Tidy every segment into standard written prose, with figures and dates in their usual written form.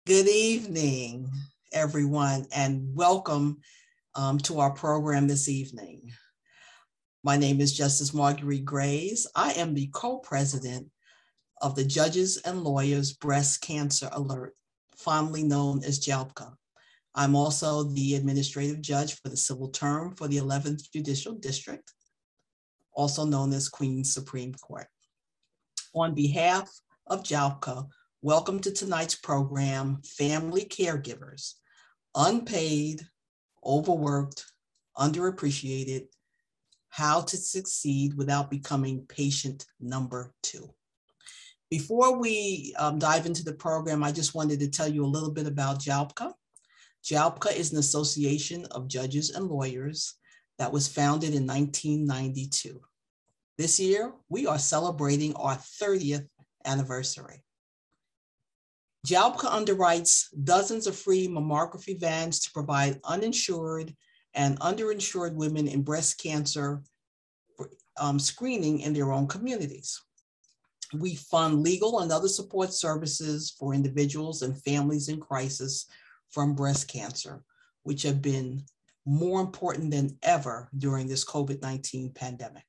Good evening, everyone, and welcome to our program this evening. My name is Justice Marguerite Grays. I am the co-president of the Judges and Lawyers Breast Cancer Alert, fondly known as Jalbca. I'm also the administrative judge for the civil term for the 11th Judicial District, also known as Queens Supreme Court. On behalf of Jalbca, welcome to tonight's program, Family Caregivers, Unpaid, Overworked, Underappreciated, How to Succeed Without Becoming Patient Number 2. Before we dive into the program, I just wanted to tell you a little bit about Jalbca. Jalbca is an association of judges and lawyers that was founded in 1992. This year, we are celebrating our 30th anniversary. Jalbca underwrites dozens of free mammography vans to provide uninsured and underinsured women in breast cancer screening in their own communities. We fund legal and other support services for individuals and families in crisis from breast cancer, which have been more important than ever during this COVID-19 pandemic.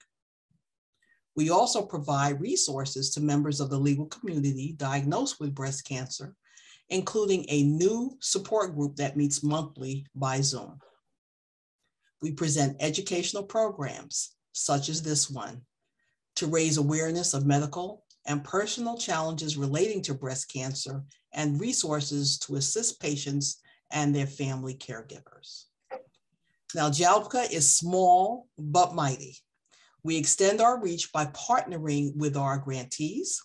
We also provide resources to members of the legal community diagnosed with breast cancer, including a new support group that meets monthly by Zoom. We present educational programs, such as this one, to raise awareness of medical and personal challenges relating to breast cancer and resources to assist patients and their family caregivers. Now, Jalbca is small but mighty. We extend our reach by partnering with our grantees,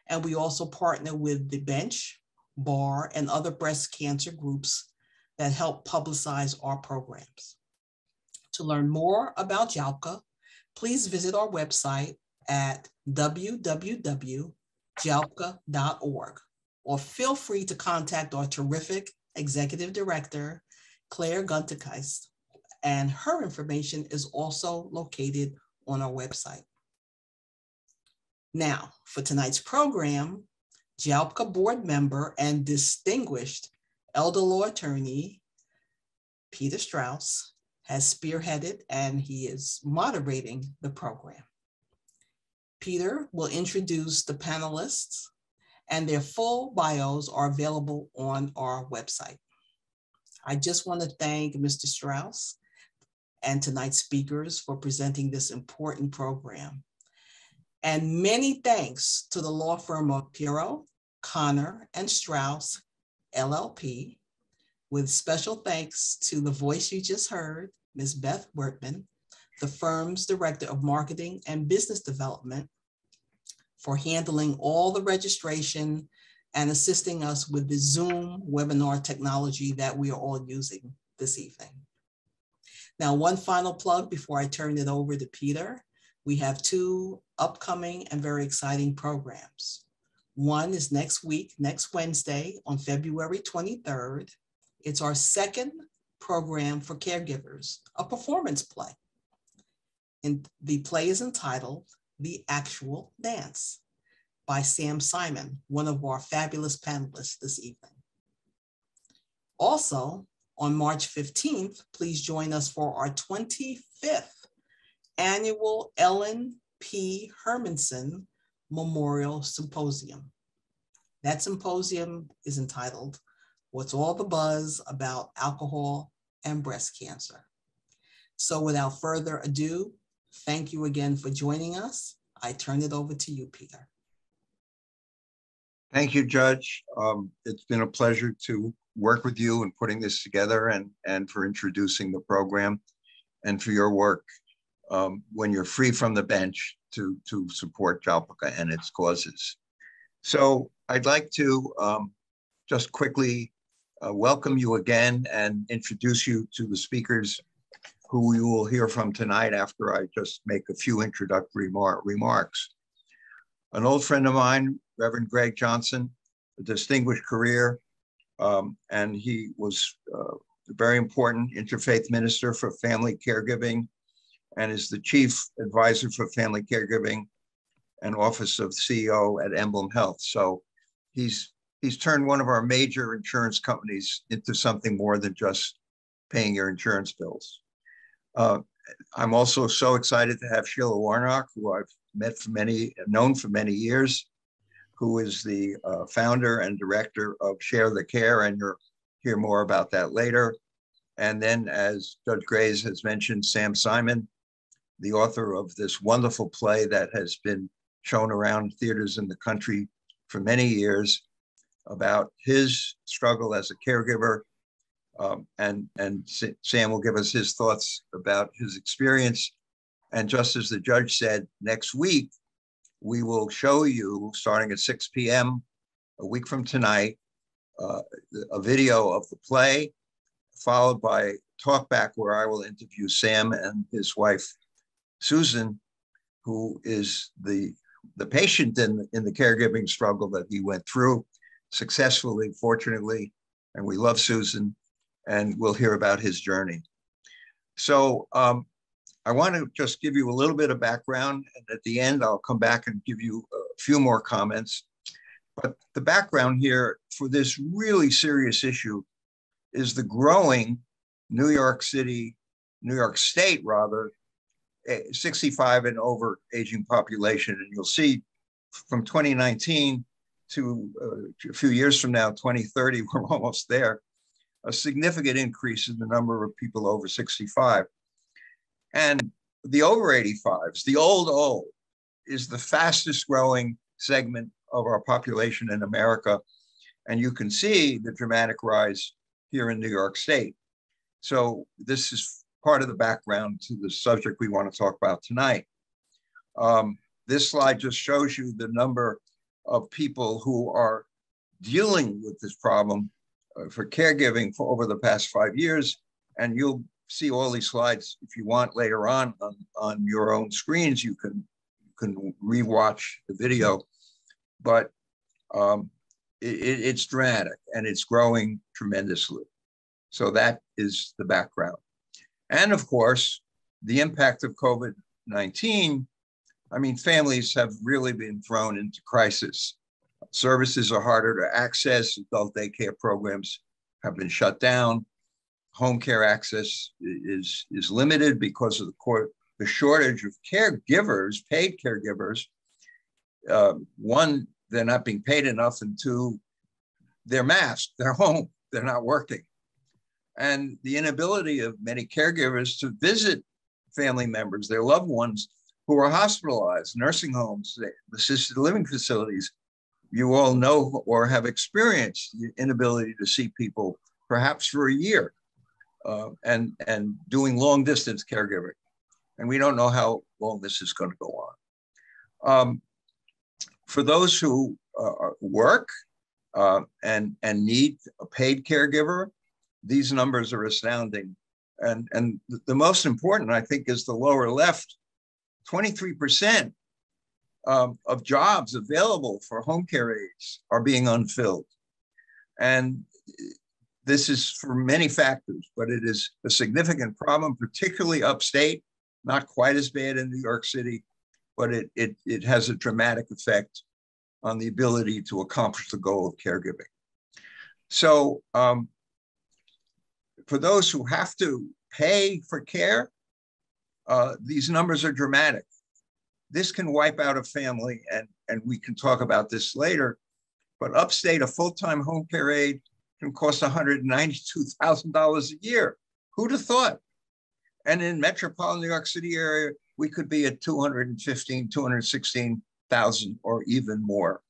and we also partner with the Bench, Bar, and other breast cancer groups that help publicize our programs. To learn more about Jalbca, please visit our website at www.jalbca.org, or feel free to contact our terrific Executive Director, Claire Gunterkeist, and her information is also located on our website. Now, for tonight's program, Jalbca board member and distinguished elder law attorney, Peter STRAUSS, has spearheaded and he is moderating the program. Peter will introduce the panelists and their full bios are available on our website. I just want to thank Mr. STRAUSS and tonight's speakers for presenting this important program. And many thanks to the law firm of Pirro, Connor, and Strauss, LLP, with special thanks to the voice you just heard, Ms. Beth Wertman, the firm's Director of Marketing and Business Development, for handling all the registration and assisting us with the Zoom webinar technology that we are all using this evening. Now, one final plug before I turn it over to Peter. We have two upcoming and very exciting programs. One is next week, next Wednesday on February 23rd. It's our second program for caregivers, a performance play. And the play is entitled The Actual Dance by Sam Simon, one of our fabulous panelists this evening. Also, on March 15th, please join us for our 25th annual Ellen P. Hermansen Memorial Symposium. That symposium is entitled, What's All the Buzz About Alcohol and Breast Cancer? So without further ado, thank you again for joining us. I turn it over to you, Peter. Thank you, Judge. It's been a pleasure to work with you in putting this together and for introducing the program and for your work when you're free from the bench to support Jalbca and its causes. So I'd like to just quickly welcome you again and introduce you to the speakers who you will hear from tonight after I just make a few introductory remarks. An old friend of mine, Reverend Greg Johnson, a distinguished career, and he was a very important interfaith minister for family caregiving and is the chief advisor for family caregiving and office of CEO at EMBLEMHEALTH. So he's he's turned one of our major insurance companies into something more than just paying your insurance bills. I'm also so excited to have SHEILA Warnock, who I've known for many years, who is the founder and director of Share the Care, and you'll hear more about that later. And then, as Judge Grays has mentioned, Sam Simon, the author of this wonderful play that has been shown around theaters in the country for many years about his struggle as a caregiver. And Sam will give us his thoughts about his experience. And just as the judge said, next week, we will show you, starting at 6 p.m., a week from tonight, a video of the play, followed by talkback where I will interview Sam and his wife, Susan, who is the patient in the caregiving struggle that he went through successfully, fortunately. And we love Susan, and we'll hear about his journey. So I want to just give you a little bit of background, and at the end, I'll come back and give you a few more comments. But the background here for this really serious issue is the growing New York State, 65 and over aging population. And you'll see from 2019 to a few years from now, 2030, we're almost there, a significant increase in the number of people over 65. And the over 85s, the old, is the fastest growing segment of our population in America. And you can see the dramatic rise here in New York State. So this is part of the background to the subject we want to talk about tonight. This slide just shows you the number of people who are dealing with this problem for caregiving for over the past 5 years. And you'll see all these slides if you want later on your own screens. You can rewatch the video, but it's dramatic and it's growing tremendously. So that is the background. And of course, the impact of COVID-19, I mean, families have really been thrown into crisis. Services are harder to access. Adult daycare programs have been shut down. Home care access is limited because of the shortage of caregivers, paid caregivers. One, they're not being paid enough, and two, they're masked, they're home, they're not working. And the inability of many caregivers to visit family members, their loved ones who are hospitalized, nursing homes, assisted living facilities. You all know or have experienced the inability to see people perhaps for a year. And doing long distance caregiving. And we don't know how long this is going to go on. For those who work and need a paid caregiver, these numbers are astounding. And the most important, I think, is the lower left. 23% of jobs available for home care aides are being unfilled. And this is for many factors, but it is a significant problem, particularly upstate, not quite as bad in New York City, but it has a dramatic effect on the ability to accomplish the goal of caregiving. So for those who have to pay for care, these numbers are dramatic. This can wipe out a family, and we can talk about this later, but upstate, a full-time home care aide can cost $192,000 a year. Who'd have thought? And in metropolitan New York City area, we could be at $215,000, $216,000 or even more.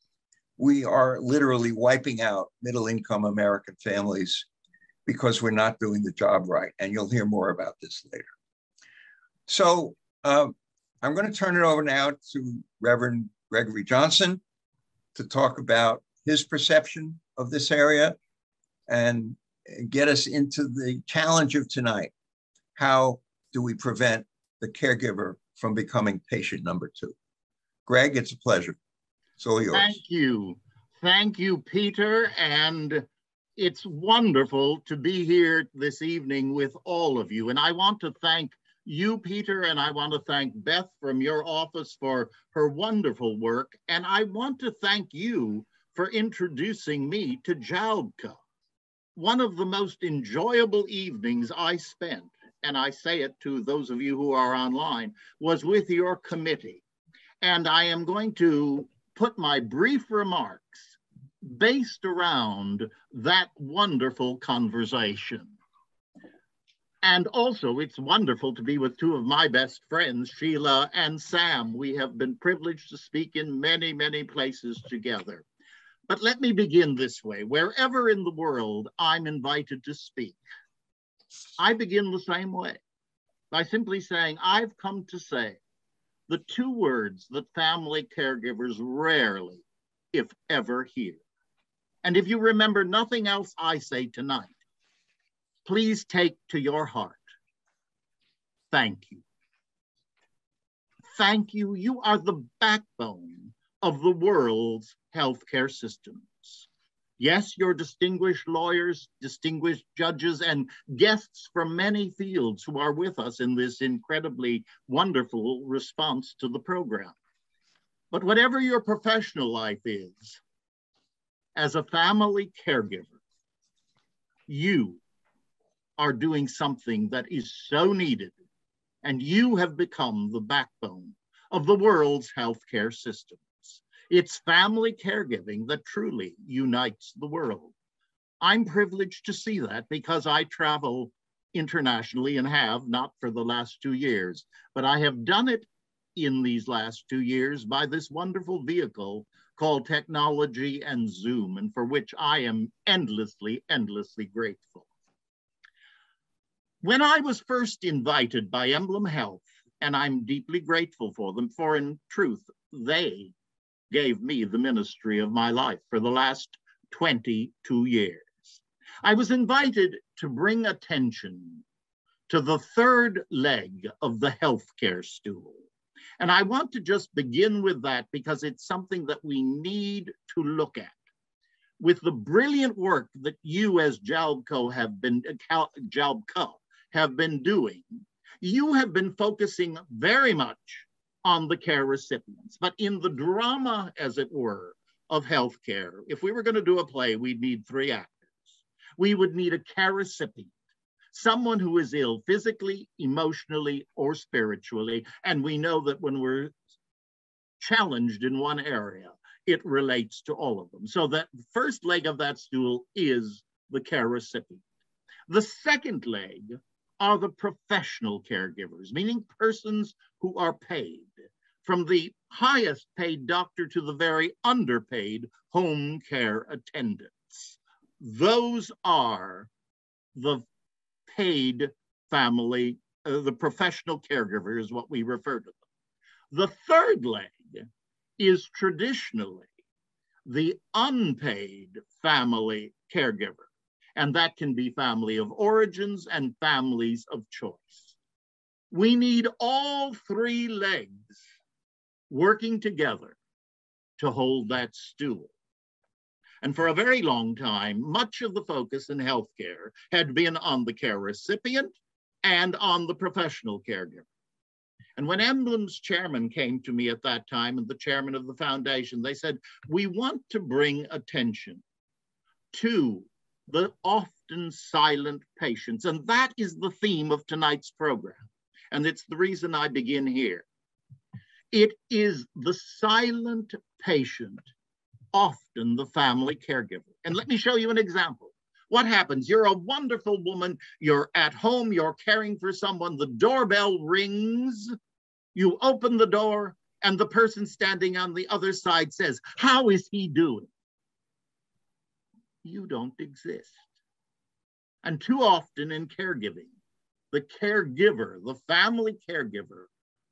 We are literally wiping out middle-income American families because we're not doing the job right. And you'll hear more about this later. So I'm going to turn it over now to Reverend Gregory Johnson to talk about his perception of this area and get us into the challenge of tonight. How do we prevent the caregiver from becoming patient number 2? Greg, it's a pleasure. It's all yours. Thank you. Thank you, Peter. And it's wonderful to be here this evening with all of you. And I want to thank you, Peter, and I want to thank Beth from your office for her wonderful work. And I want to thank you for introducing me to Jalbca. One of the most enjoyable evenings I spent, and I say it to those of you who are online, was with your committee. And I am going to put my brief remarks based around that wonderful conversation. And also, it's wonderful to be with two of my best friends, SHEILA and Sam. We have been privileged to speak in many, many places together. But let me begin this way. Wherever in the world I'm invited to speak, I begin the same way, by simply saying, I've come to say the two words that family caregivers rarely, if ever, hear. And if you remember nothing else I say tonight, please take to your heart, thank you. Thank you. You are the backbone of the world's healthcare systems. Yes, you're distinguished lawyers, distinguished judges, and guests from many fields who are with us in this incredibly wonderful response to the program. But whatever your professional life is, as a family caregiver, you are doing something that is so needed, and you have become the backbone of the world's healthcare systems. It's family caregiving that truly unites the world. I'm privileged to see that because I travel internationally and have, not for the last 2 years, but I have done it in these last 2 years by this wonderful vehicle called technology and Zoom, and for which I am endlessly, endlessly grateful. When I was first invited by EMBLEMHEALTH, and I'm deeply grateful for them, for in truth, they gave me the ministry of my life for the last 22 years. I was invited to bring attention to the third leg of the healthcare stool. And I want to just begin with that because it's something that we need to look at. With the brilliant work that you as Jalbca have been doing, you have been focusing very much on the care recipients. But in the drama, as it were, of healthcare, if we were going to do a play, we'd need 3 actors. We would need a care recipient, someone who is ill physically, emotionally, or spiritually. And we know that when we're challenged in one area, it relates to all of them. So that first leg of that stool is the care recipient. The second leg are the professional caregivers, meaning persons who are paid, from the highest paid doctor to the very underpaid home care attendants. Those are the paid family, the professional caregiver is what we refer to them. The third leg is traditionally the unpaid family caregiver. And that can be family of origins and families of choice. We need all 3 legs working together to hold that stool. And for a very long time, much of the focus in healthcare had been on the care recipient and on the professional caregiver. And when Emblem's chairman came to me at that time, and the chairman of the foundation, they said, we want to bring attention to the often silent patients. And that is the theme of tonight's program. And it's the reason I begin here. It is the silent patient, often the family caregiver. And let me show you an example. What happens? You're a wonderful woman. You're at home. You're caring for someone. The doorbell rings. You open the door, and the person standing on the other side says, how is he doing? You don't exist. And too often in caregiving, the caregiver, the family caregiver,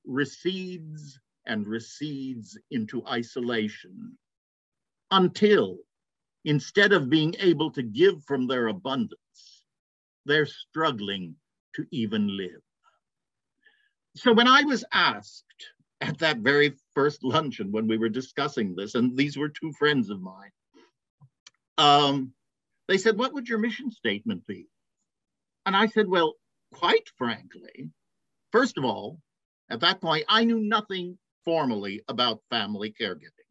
recedes and recedes into isolation until, instead of being able to give from their abundance, they're struggling to even live. So when I was asked at that very first luncheon when we were discussing this, and these were 2 friends of mine, they said, what would your mission statement be? And I said, well, quite frankly, first of all, at that point, I knew nothing formally about family caregiving.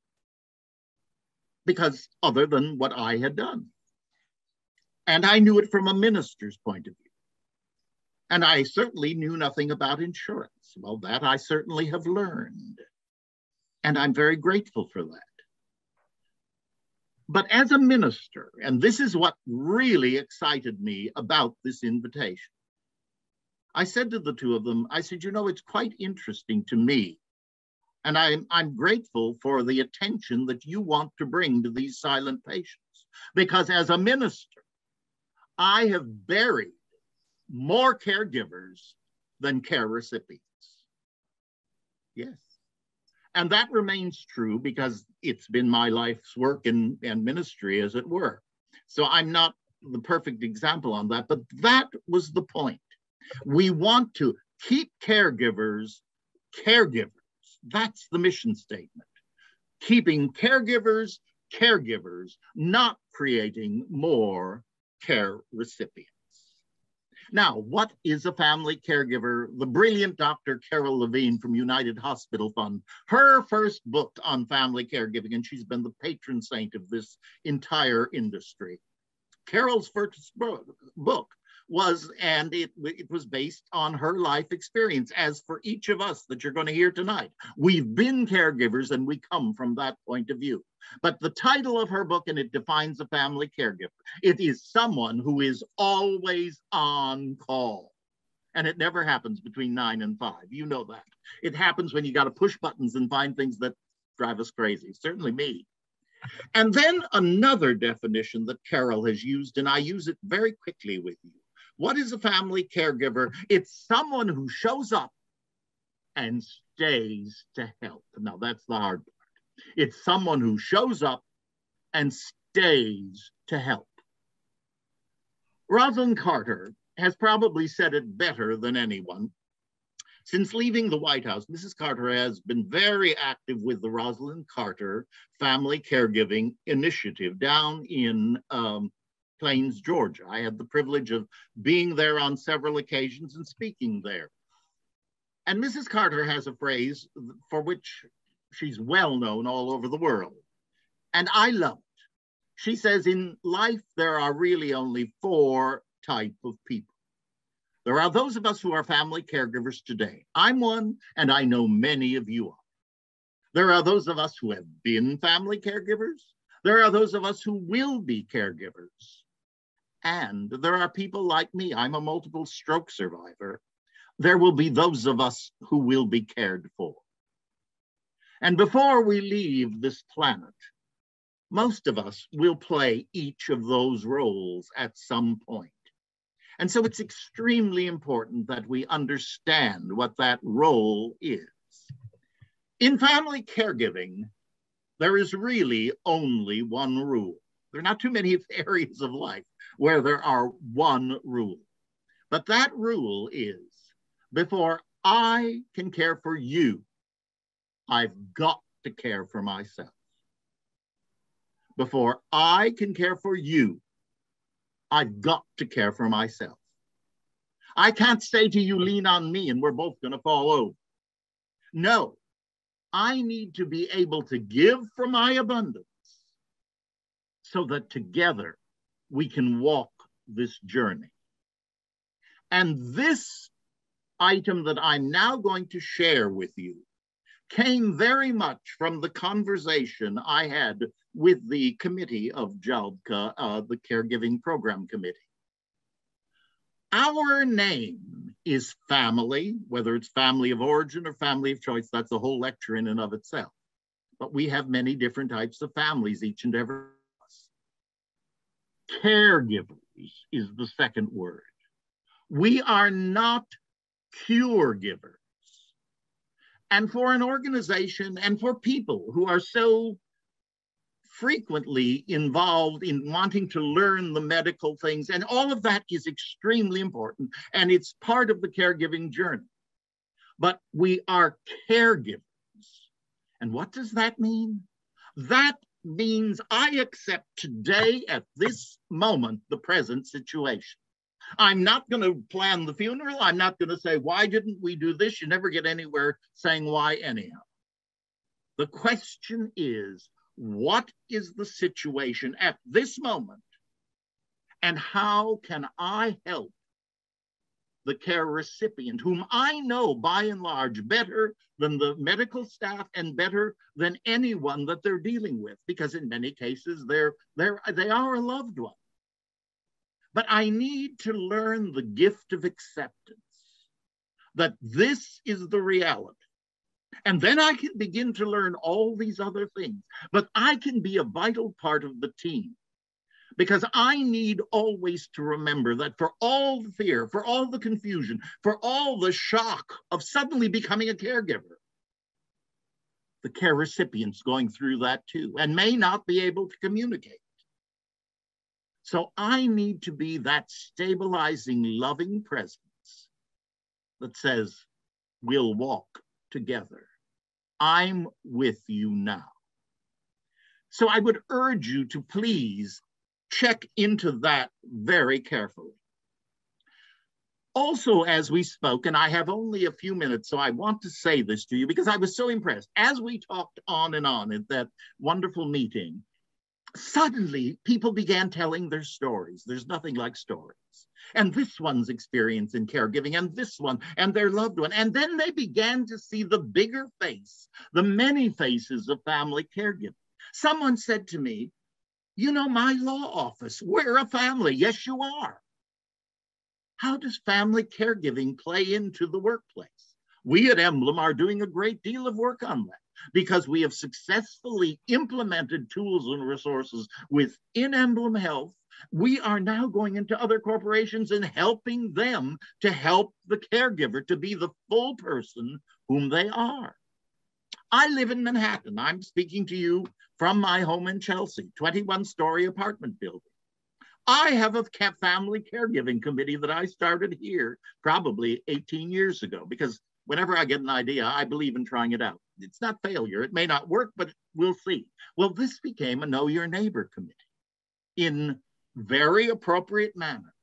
because other than what I had done. And I knew it from a minister's point of view. And I certainly knew nothing about insurance. Well, that I certainly have learned. And I'm very grateful for that. But as a minister, and this is what really excited me about this invitation, I said to the two of them, I said, you know, it's quite interesting to me. And I'm grateful for the attention that you want to bring to these silent patients. Because as a minister, I have buried more caregivers than care recipients. Yes. And that remains true because it's been my life's work and ministry, as it were. So I'm not the perfect example on that, but that was the point. We want to keep caregivers caregivers. That's the mission statement. Keeping caregivers caregivers, not creating more care recipients. Now, what is a family caregiver? The brilliant Dr. Carol Levine from United Hospital Fund, her first book on family caregiving, and she's been the patron saint of this entire industry. Carol's first book was, and it was based on her life experience, as for each of us that you're going to hear tonight. We've been caregivers and we come from that point of view. But the title of her book, and it defines a family caregiver, it is someone who is always on call. And it never happens between 9 and 5. You know that. It happens when you got to push buttons and find things that drive us crazy, certainly me. And then another definition that Carol has used, and I use it very quickly with you. What is a family caregiver? It's someone who shows up and stays to help. Now, that's the hard part. It's someone who shows up and stays to help. Rosalind Carter has probably said it better than anyone. Since leaving the White House, Mrs. Carter has been very active with the Rosalind Carter Family Caregiving Initiative down in Plains, Georgia. I had the privilege of being there on several occasions and speaking there. And Mrs. Carter has a phrase for which she's well known all over the world. And I love it. She says, in life, there are really only 4 types of people. There are those of us who are family caregivers today. I'm one, and I know many of you are. There are those of us who have been family caregivers. There are those of us who will be caregivers. And there are people like me. I'm a multiple stroke survivor. There will be those of us who will be cared for. And before we leave this planet, most of us will play each of those roles at some point. And so it's extremely important that we understand what that role is. In family caregiving, there is really only one rule. There are not too many areas of life where there are one rule. But that rule is, before I can care for you, I've got to care for myself. Before I can care for you, I've got to care for myself. I can't say to you, lean on me and we're both going to fall over. No, I need to be able to give from my abundance so that together we can walk this journey. And this item that I'm now going to share with you came very much from the conversation I had with the committee of Jalbca, the Caregiving Program Committee. Our name is family, whether it's family of origin or family of choice, that's a whole lecture in and of itself. But we have many different types of families, each and every one of us. Caregivers is the second word. We are not cure givers. And for an organization and for people who are so frequently involved in wanting to learn the medical things, and all of that is extremely important, and it's part of the caregiving journey. But we are caregivers. And what does that mean? That means I accept today, at this moment, the present situation. I'm not going to plan the funeral. I'm not going to say, why didn't we do this? You never get anywhere saying why anyhow. The question is, what is the situation at this moment, and how can I help the care recipient, whom I know by and large better than the medical staff and better than anyone that they're dealing with, because in many cases they are a loved one. But I need to learn the gift of acceptance, that this is the reality. And then I can begin to learn all these other things, but I can be a vital part of the team. Because I need always to remember that for all the fear, for all the confusion, for all the shock of suddenly becoming a caregiver, the care recipient's going through that too and may not be able to communicate. So I need to be that stabilizing, loving presence that says, we'll walk together. I'm with you now. So I would urge you to please check into that very carefully. Also, as we spoke, and I have only a few minutes, so I want to say this to you because I was so impressed. As we talked on and on at that wonderful meeting, suddenly people began telling their stories. There's nothing like stories. And this one's experience in caregiving, and this one, and their loved one. And then they began to see the bigger face, the many faces of family caregiving. Someone said to me, you know, my law office, we're a family. Yes, you are. How does family caregiving play into the workplace? We at Emblem are doing a great deal of work on that because we have successfully implemented tools and resources within Emblem Health. We are now going into other corporations and helping them to help the caregiver to be the full person whom they are. I live in Manhattan. I'm speaking to you from my home in Chelsea, 21-story apartment building. I have a family caregiving committee that I started here probably 18 years ago, because whenever I get an idea, I believe in trying it out. It's not failure. It may not work, but we'll see. Well, this became a Know Your Neighbor committee in very appropriate manner.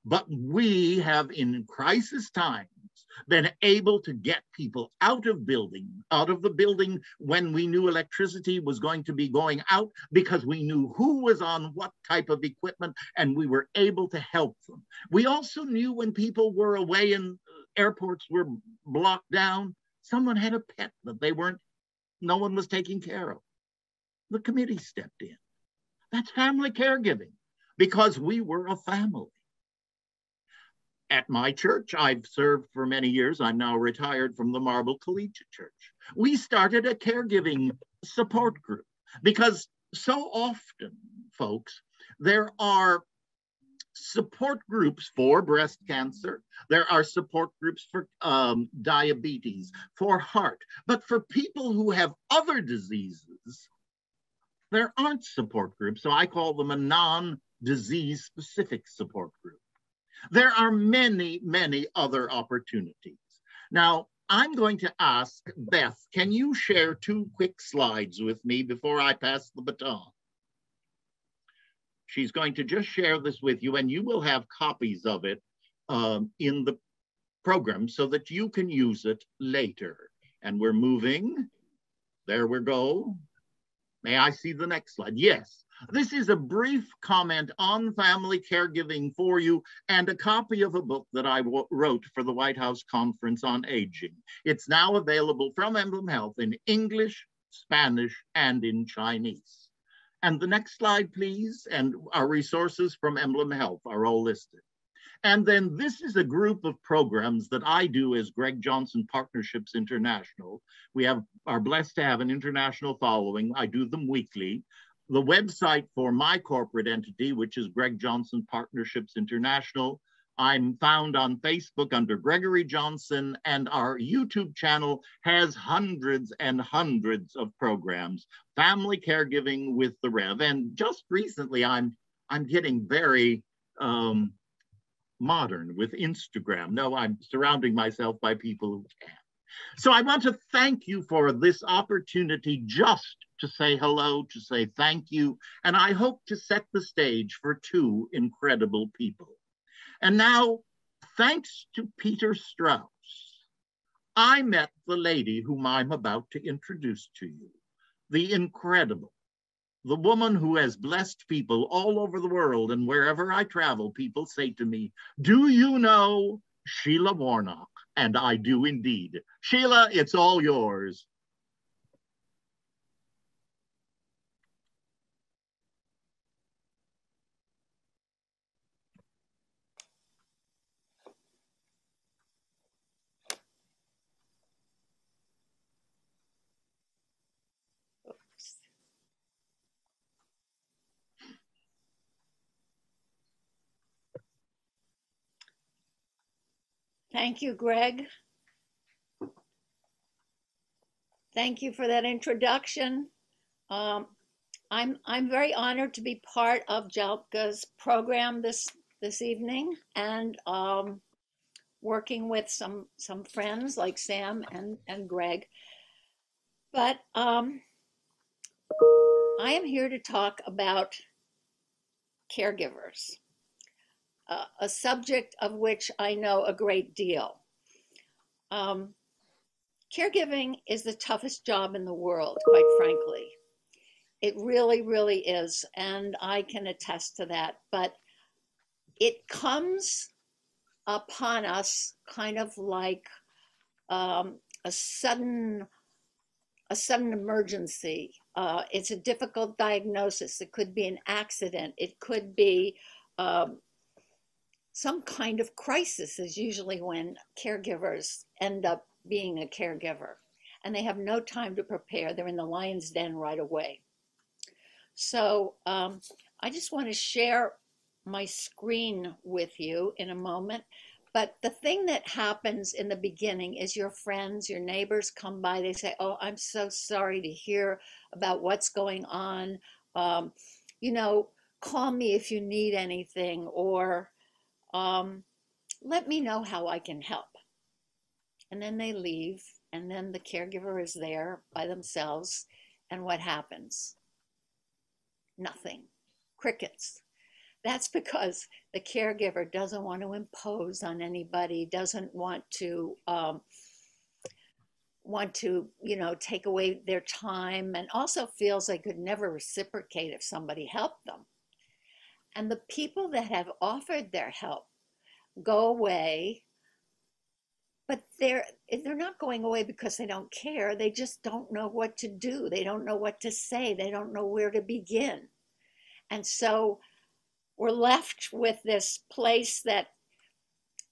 But we have, in crisis times, been able to get people out of the building when we knew electricity was going to be going out, because we knew who was on what type of equipment, and we were able to help them. We also knew when people were away and airports were blocked down, someone had a pet that no one was taking care of. The committee stepped in. That's family caregiving, because we were a family. At my church, I've served for many years. I'm now retired from the Marble Collegiate Church. We started a caregiving support group because so often, folks, there are support groups for breast cancer. There are support groups for diabetes, for heart. But for people who have other diseases, there aren't support groups. So I call them a non-disease specific support group. There are many, many other opportunities. Now, I'm going to ask Beth, can you share 2 quick slides with me before I pass the baton? She's going to just share this with you, and you will have copies of it in the program so that you can use it later. And we're moving. There we go. May I see the next slide? Yes. This is a brief comment on family caregiving for you and a copy of a book that I wrote for the White House Conference on Aging. It's now available from Emblem Health in English, Spanish, and in Chinese. And the next slide, please. And our resources from Emblem Health are all listed. And then this is a group of programs that I do as Greg Johnson Partnerships International. We are blessed to have an international following. I do them weekly. The website for my corporate entity, which is Greg Johnson Partnerships International, I'm found on Facebook under Gregory Johnson, and our YouTube channel has hundreds and hundreds of programs. Family caregiving with the Rev. And just recently, I'm getting very modern with Instagram. No, I'm surrounding myself by people who can. So I want to thank you for this opportunity just to say hello, to say thank you, and I hope to set the stage for 2 incredible people. And now, thanks to Peter Strauss, I met the lady whom I'm about to introduce to you, the incredible, the woman who has blessed people all over the world, and wherever I travel, people say to me, do you know SHEILA Warnock? And I do indeed. SHEILA, it's all yours. Thank you, Greg. Thank you for that introduction. I'm very honored to be part of Jalbca's program this evening, and working with some friends like Sam and Greg. But I am here to talk about caregivers, a subject of which I know a great deal. Caregiving is the toughest job in the world, quite frankly. It really, really is, and I can attest to that. But it comes upon us kind of like a sudden emergency. It's a difficult diagnosis. It could be an accident. It could be some kind of crisis, is usually when caregivers end up being a caregiver, and they have no time to prepare. They're in the lion's den right away. So I just want to share my screen with you in a moment. But the thing that happens in the beginning is your friends, your neighbors come by. They say, oh, I'm so sorry to hear about what's going on. You know, call me if you need anything, or let me know how I can help. And then they leave, and then the caregiver is there by themselves. And what happens? Nothing. Crickets. That's because the caregiver doesn't want to impose on anybody, doesn't want to, you know, take away their time, and also feels they could never reciprocate if somebody helped them. And the people that have offered their help go away, but they're not going away because they don't care. They just don't know what to do. They don't know what to say. They don't know where to begin. And so we're left with this place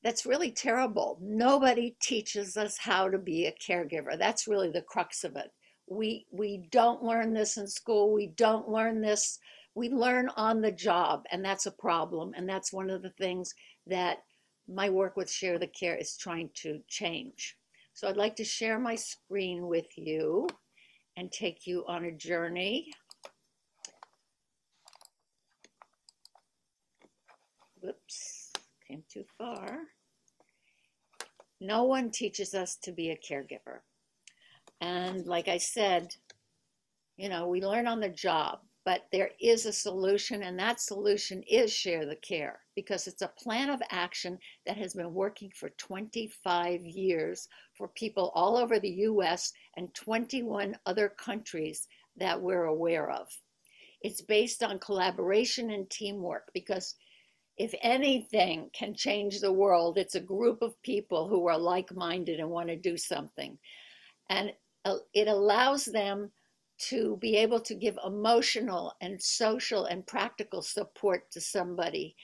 that's really terrible. Nobody teaches us how to be a caregiver. That's really the crux of it. We don't learn this in school. We don't learn this. We learn on the job, and that's a problem. And that's one of the things that my work with Share the Care is trying to change. So I'd like to share my screen with you and take you on a journey. Whoops, came too far. No one teaches us to be a caregiver. And like I said, you know, we learn on the job, but there is a solution, and that solution is Share the Care, because it's a plan of action that has been working for 25 years for people all over the US and 21 other countries that we're aware of. It's based on collaboration and teamwork, because if anything can change the world, it's a group of people who are like-minded and want to do something. And it allows them to be able to give emotional and social and practical support to somebody,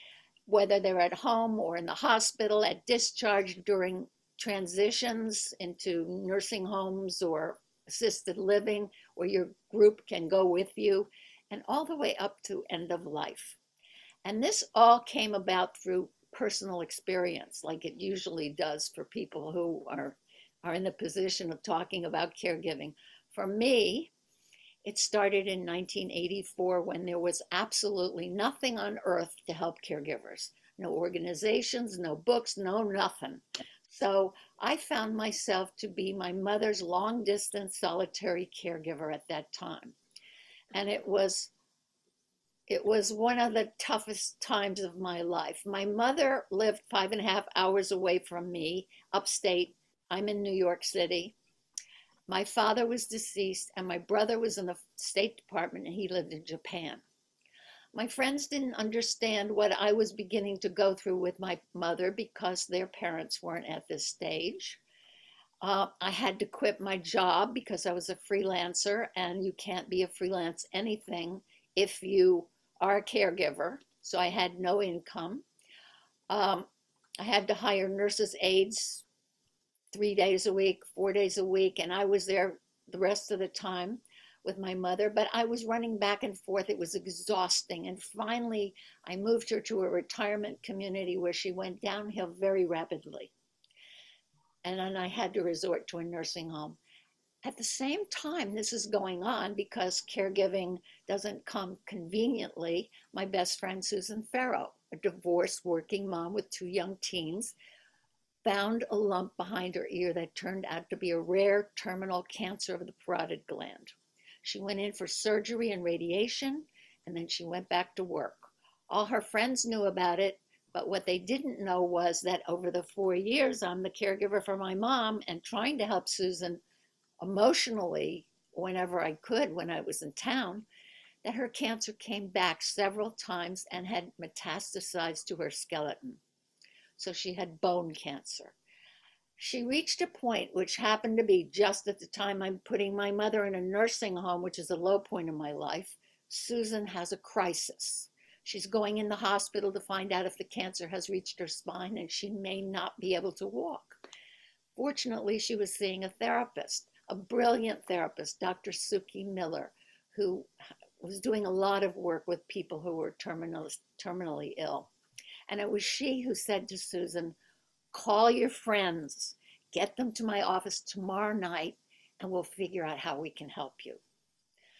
whether they're at home or in the hospital, at discharge, during transitions into nursing homes or assisted living, where your group can go with you, and all the way up to end of life. And this all came about through personal experience, like it usually does for people who are in the position of talking about caregiving. For me, it started in 1984, when there was absolutely nothing on earth to help caregivers. No organizations, no books, no nothing. So I found myself to be my mother's long distance solitary caregiver at that time. And it was one of the toughest times of my life. My mother lived 5.5 hours away from me, upstate. I'm in New York City. My father was deceased, and my brother was in the State Department, and he lived in Japan. My friends didn't understand what I was beginning to go through with my mother because their parents weren't at this stage. I had to quit my job because I was a freelancer, and you can't be a freelance anything if you are a caregiver. So I had no income. I had to hire nurses' aides 3 days a week, 4 days a week, and I was there the rest of the time with my mother, but I was running back and forth. It was exhausting. And finally, I moved her to a retirement community where she went downhill very rapidly. And then I had to resort to a nursing home. At the same time, this is going on because caregiving doesn't come conveniently. My best friend, Susan Farrow, a divorced working mom with 2 young teens, found a lump behind her ear that turned out to be a rare terminal cancer of the parotid gland. She went in for surgery and radiation, and then she went back to work. All her friends knew about it, but what they didn't know was that over the 4 years, I'm the caregiver for my mom and trying to help Susan emotionally whenever I could when I was in town, that her cancer came back several times and had metastasized to her skeleton. So she had bone cancer. She reached a point, which happened to be just at the time I'm putting my mother in a nursing home, which is a low point in my life. Susan has a crisis. She's going in the hospital to find out if the cancer has reached her spine and she may not be able to walk. Fortunately, she was seeing a therapist, a brilliant therapist, Dr. Suki Miller, who was doing a lot of work with people who were terminally ill. And it was she who said to Susan, call your friends, get them to my office tomorrow night, and we'll figure out how we can help you.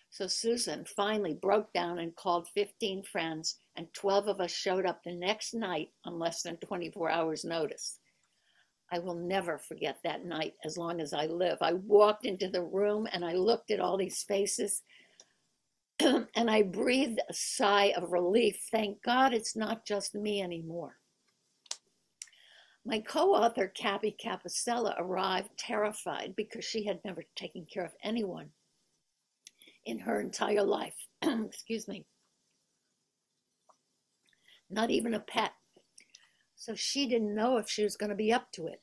So Susan finally broke down and called 15 friends, and 12 of us showed up the next night on less than 24 hours notice. I will never forget that night as long as I live. I walked into the room and I looked at all these faces and I breathed a sigh of relief. Thank God it's not just me anymore. My co-author, Cabby Capicella, arrived terrified because she had never taken care of anyone in her entire life. Excuse me. Not even a pet. So she didn't know if she was going to be up to it.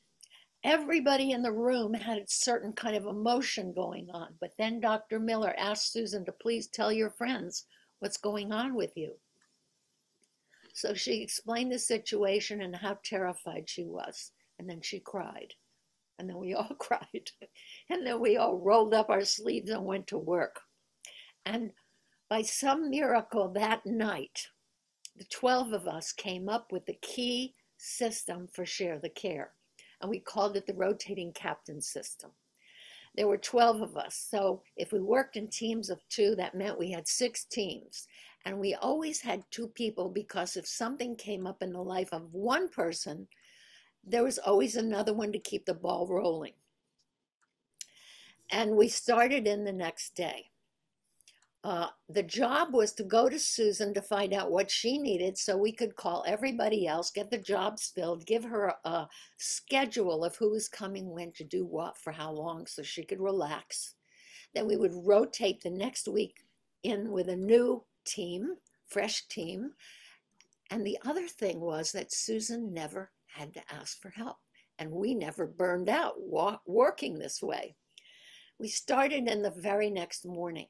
Everybody in the room had a certain kind of emotion going on, but then Dr. Miller asked Susan to please tell your friends what's going on with you. So she explained the situation and how terrified she was, and then she cried, and then we all cried, and then we all rolled up our sleeves and went to work. And by some miracle that night, the 12 of us came up with the key system for Share the Care. And we called it the rotating captain system. There were 12 of us. So if we worked in teams of 2, that meant we had 6 teams. And we always had 2 people because if something came up in the life of one person, there was always another one to keep the ball rolling. And we started in the next day. The job was to go to Susan to find out what she needed so we could call everybody else, get the jobs filled, give her a schedule of who was coming when to do what for how long so she could relax. Then we would rotate the next week in with a new team, fresh team. And the other thing was that Susan never had to ask for help. And we never burned out working this way. We started in the very next morning.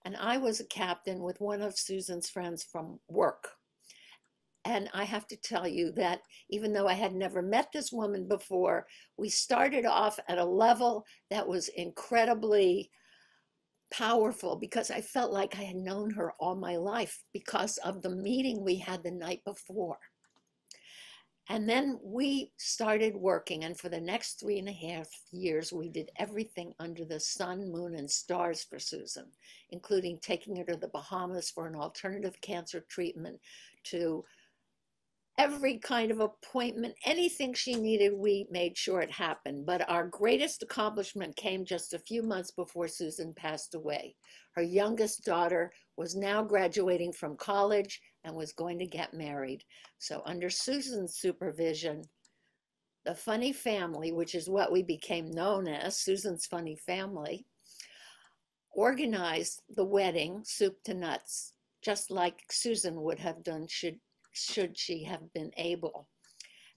And I was a captain with one of Susan's friends from work. And I have to tell you that even though I had never met this woman before, we started off at a level that was incredibly powerful because I felt like I had known her all my life because of the meeting we had the night before. And then we started working, and for the next 3.5 years, we did everything under the sun, moon, and stars for Susan, including taking her to the Bahamas for an alternative cancer treatment, to every kind of appointment, anything she needed, we made sure it happened. But our greatest accomplishment came just a few months before Susan passed away. Her youngest daughter was now graduating from college and was going to get married. So under Susan's supervision, the Funny Family, which is what we became known as, Susan's Funny Family, organized the wedding, soup to nuts, just like Susan would have done should she have been able.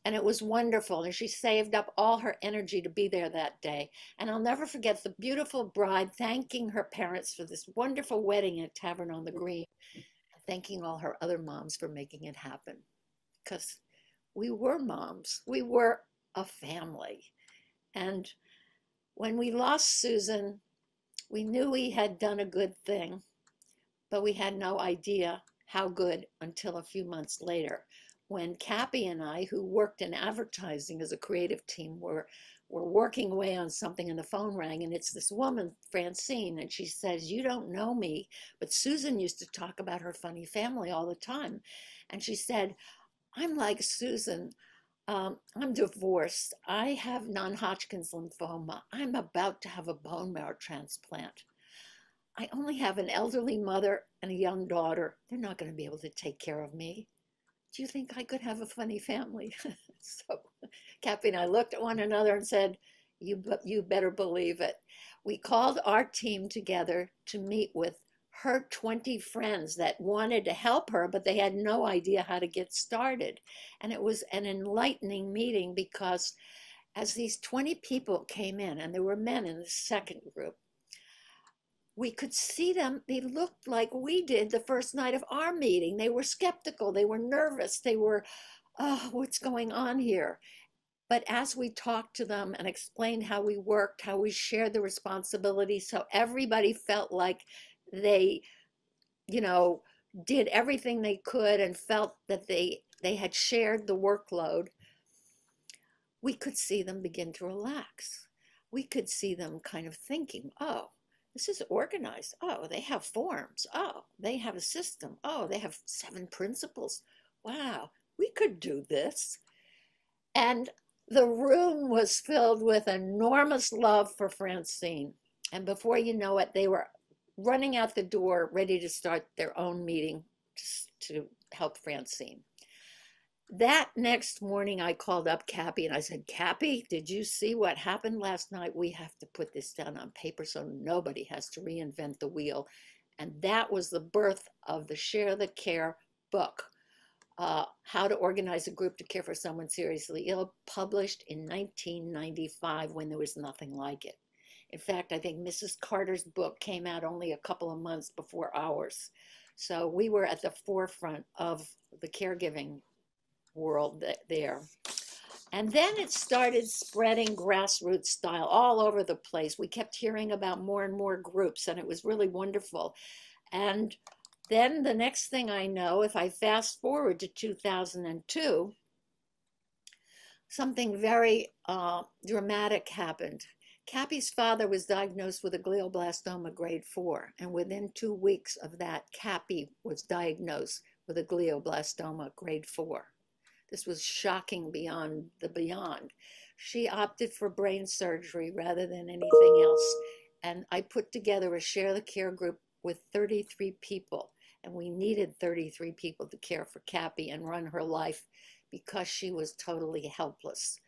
And it was wonderful. And she saved up all her energy to be there that day. And I'll never forget the beautiful bride thanking her parents for this wonderful wedding at Tavern on the Green, thanking all her other moms for making it happen. Because we were moms. We were a family. And when we lost Susan, we knew we had done a good thing, but we had no idea how good until a few months later, when Cappy and I, who worked in advertising as a creative team, were working away on something and the phone rang, and it's this woman, Francine, and she says, "You don't know me, but Susan used to talk about her funny family all the time." And she said, "I'm like Susan. I'm divorced. I have non-Hodgkin's lymphoma. I'm about to have a bone marrow transplant. I only have an elderly mother and a young daughter. They're not going to be able to take care of me. Do you think I could have a funny family?" So Cappy and I looked at one another and said, you better believe it. We called our team together to meet with her 20 friends that wanted to help her, but they had no idea how to get started. And it was an enlightening meeting, because as these 20 people came in, and there were men in the second group, we could see them. They looked like we did the first night of our meeting. They were skeptical. They were nervous. They were, "Oh, what's going on here?" But as we talked to them and explained how we worked, how we shared the responsibility, so everybody felt like they, did everything they could and felt that they had shared the workload, we could see them begin to relax. We could see them kind of thinking, "Oh, this is organized. Oh, they have forms. Oh, they have a system. Oh, they have 7 principles. Wow, we could do this." And the room was filled with enormous love for Francine. And before you know it, they were running out the door, ready to start their own meeting to help Francine. That next morning, I called up Cappy and I said, "Cappy, did you see what happened last night? We have to put this down on paper so nobody has to reinvent the wheel." And that was the birth of the Share the Care book, How to Organize a Group to Care for Someone Seriously Ill, published in 1995 when there was nothing like it. In fact, I think Mrs. Carter's book came out only a couple of months before ours. So we were at the forefront of the caregiving world there. And then it started spreading grassroots style all over the place. We kept hearing about more and more groups, and it was really wonderful. And then the next thing I know, if I fast forward to 2002, something very dramatic happened. Cappy's father was diagnosed with a glioblastoma grade 4, and within 2 weeks of that, Cappy was diagnosed with a glioblastoma grade 4. This was shocking beyond the beyond. She opted for brain surgery rather than anything else. And I put together a Share the Care group with 33 people. And we needed 33 people to care for Cappy and run her life, because she was totally helpless.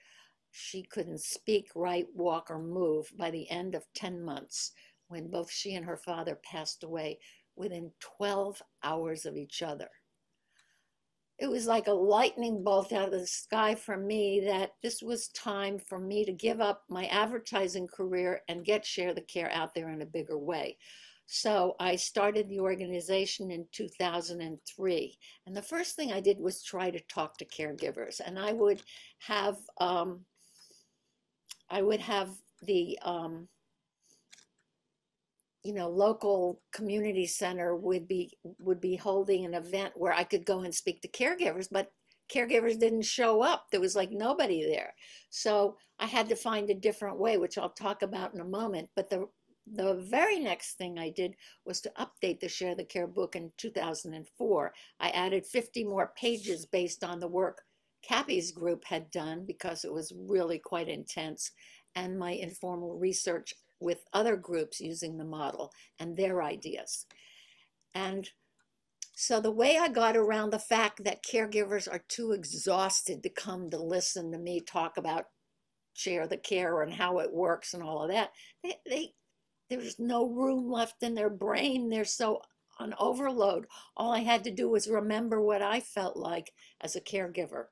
She couldn't speak, write, walk, or move by the end of 10 months, when both she and her father passed away within 12 hours of each other. It was like a lightning bolt out of the sky for me that this was time for me to give up my advertising career and get Share the Care out there in a bigger way. So I started the organization in 2003. And the first thing I did was try to talk to caregivers. And I would have the local community center would be holding an event where I could go and speak to caregivers, but caregivers didn't show up. There was like nobody there. So I had to find a different way, which I'll talk about in a moment. But the very next thing I did was to update the Share the Care book in 2004. I added 50 more pages based on the work Cappy's group had done, because it was really quite intense, and my informal research with other groups using the model and their ideas. And So the way I got around the fact that caregivers are too exhausted to come to listen to me talk about share the care and how it works and all of that, there's no room left in their brain. They're so on overload. All I had to do was remember what I felt like as a caregiver.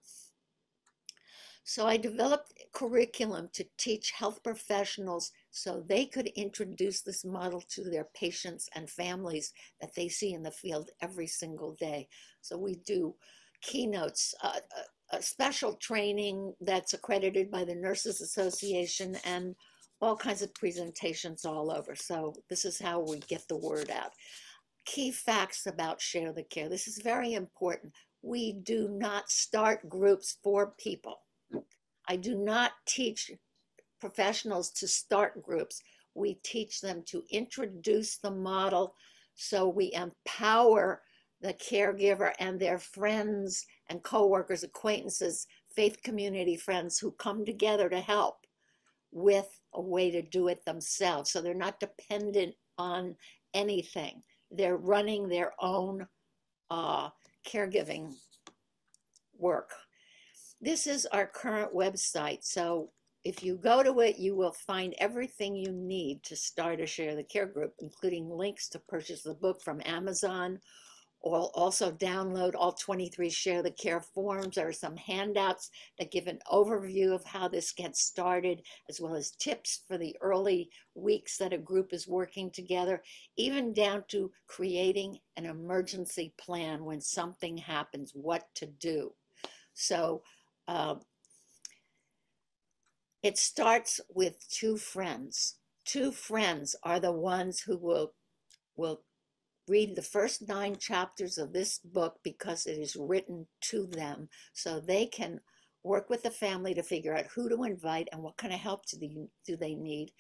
So I developed a curriculum to teach health professionals so they could introduce this model to their patients and families that they see in the field every single day. So we do keynotes, a special training that's accredited by the Nurses Association, and all kinds of presentations all over. So this is how we get the word out. Key facts about Share the Care. This is very important. We do not start groups for people. I do not teach professionals to start groups. We teach them to introduce the model, so we empower the caregiver and their friends and coworkers, acquaintances, faith community friends who come together to help with a way to do it themselves. So they're not dependent on anything. They're running their own caregiving work. This is our current website. So if you go to it, you will find everything you need to start a Share the Care group, including links to purchase the book from Amazon, or also download all 23 Share the Care forms. There are some handouts that give an overview of how this gets started, as well as tips for the early weeks that a group is working together, even down to creating an emergency plan when something happens, what to do. So it starts with two friends. Two friends are the ones who will read the first 9 chapters of this book because it is written to them, so they can work with the family to figure out who to invite and what kind of help do they need.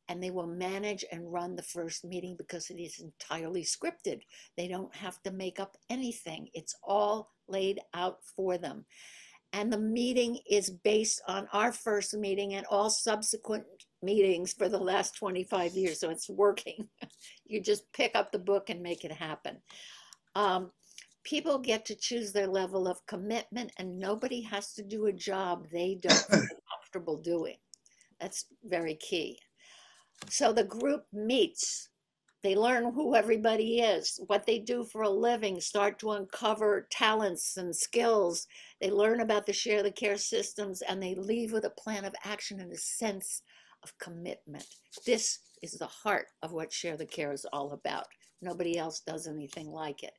And they will manage and run the first meeting because it is entirely scripted. They don't have to make up anything. It's all laid out for them. And the meeting is based on our first meeting and all subsequent meetings for the last 25 years. So it's working. You just pick up the book and make it happen. People get to choose their level of commitment, and nobody has to do a job they don't feel comfortable doing. That's very key. So the group meets. They learn who everybody is, what they do for a living, start to uncover talents and skills. They learn about the Share the Care systems, and they leave with a plan of action and a sense of commitment. This is the heart of what Share the Care is all about. Nobody else does anything like it.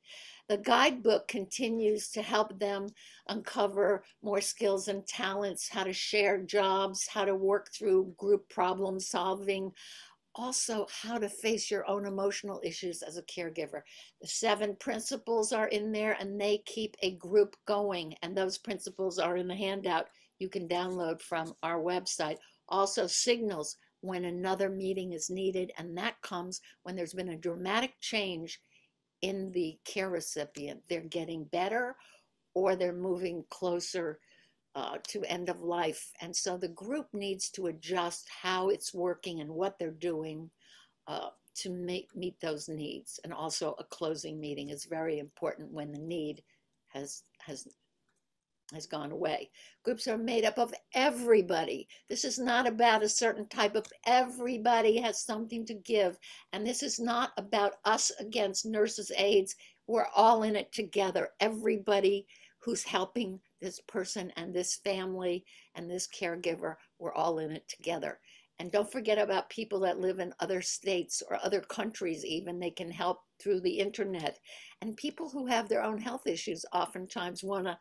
The guidebook continues to help them uncover more skills and talents, how to share jobs, how to work through group problem solving, also how to face your own emotional issues as a caregiver. The 7 principles are in there, and they keep a group going. And those principles are in the handout you can download from our website. Also signals when another meeting is needed, and that comes when there's been a dramatic change in the care recipient. They're getting better, or they're moving closer to end of life. And so the group needs to adjust how it's working and what they're doing to meet those needs. And also a closing meeting is very important when the need has gone away. Groups are made up of everybody. This is not about a certain type of, everybody has something to give. And this is not about us against nurses, aides. We're all in it together. Everybody who's helping this person and this family and this caregiver, we're all in it together. And don't forget about people that live in other states or other countries even. They can help through the internet. And people who have their own health issues oftentimes want to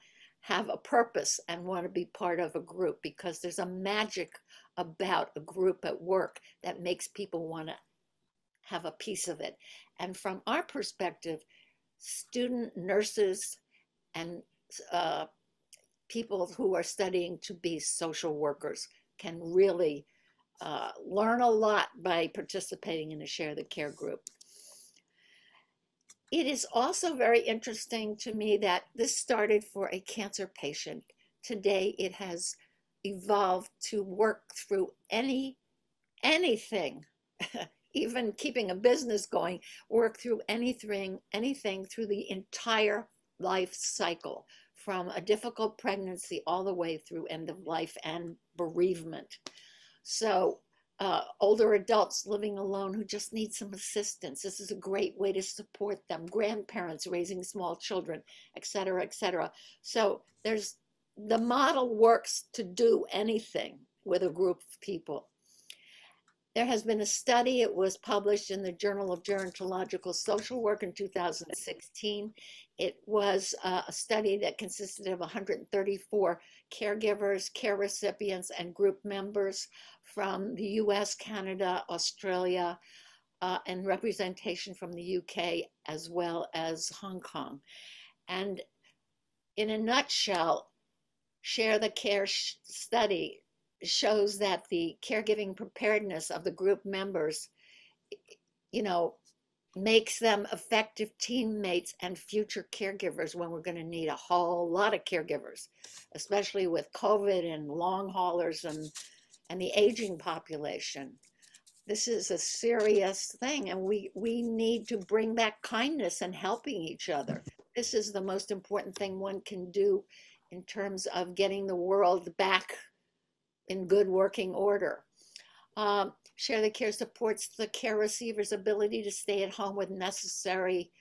have a purpose and want to be part of a group, because there's a magic about a group at work that makes people want to have a piece of it. And from our perspective, student nurses and people who are studying to be social workers can really learn a lot by participating in a Share the Care group. It is also very interesting to me that this started for a cancer patient. Today it has evolved to work through anything even keeping a business going, work through anything through the entire life cycle, from a difficult pregnancy all the way through end of life and bereavement. So older adults living alone who just need some assistance, this is a great way to support them. Grandparents raising small children, et cetera, et cetera. So the model works to do anything with a group of people. There has been a study, it was published in the Journal of Gerontological Social Work in 2016. It was a study that consisted of 134 caregivers, care recipients, and group members from the US, Canada, Australia, and representation from the UK, as well as Hong Kong. And in a nutshell, Share the Care study shows that the caregiving preparedness of the group members, makes them effective teammates and future caregivers when we're going to need a whole lot of caregivers, especially with COVID and long haulers and the aging population. This is a serious thing, and we need to bring back kindness and helping each other. This is the most important thing one can do in terms of getting the world back in good working order. Share the Care supports the care receiver's ability to stay at home with necessary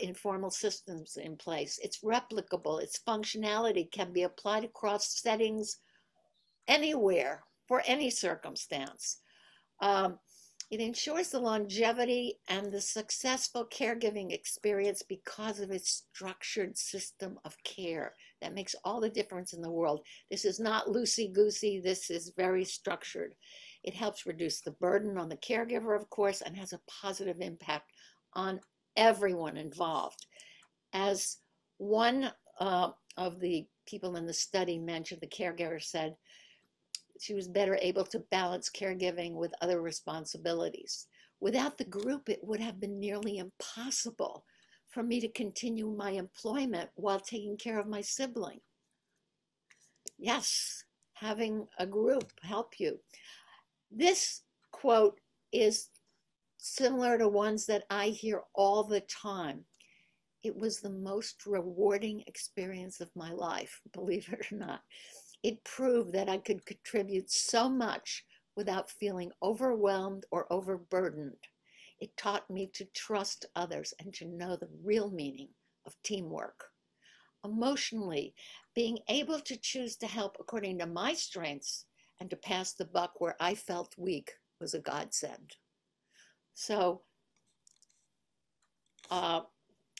informal systems in place. It's replicable, its functionality can be applied across settings anywhere for any circumstance. It ensures the longevity and the successful caregiving experience because of its structured system of care. That makes all the difference in the world. This is not loosey-goosey, this is very structured. It helps reduce the burden on the caregiver, of course, and has a positive impact on everyone involved. As one of the people in the study mentioned, the caregiver said, she was better able to balance caregiving with other responsibilities. Without the group, it would have been nearly impossible for me to continue my employment while taking care of my sibling. Yes, having a group help you. This quote is similar to ones that I hear all the time. It was the most rewarding experience of my life, believe it or not. It proved that I could contribute so much without feeling overwhelmed or overburdened. It taught me to trust others and to know the real meaning of teamwork. Emotionally, being able to choose to help according to my strengths and to pass the buck where I felt weak was a godsend. So,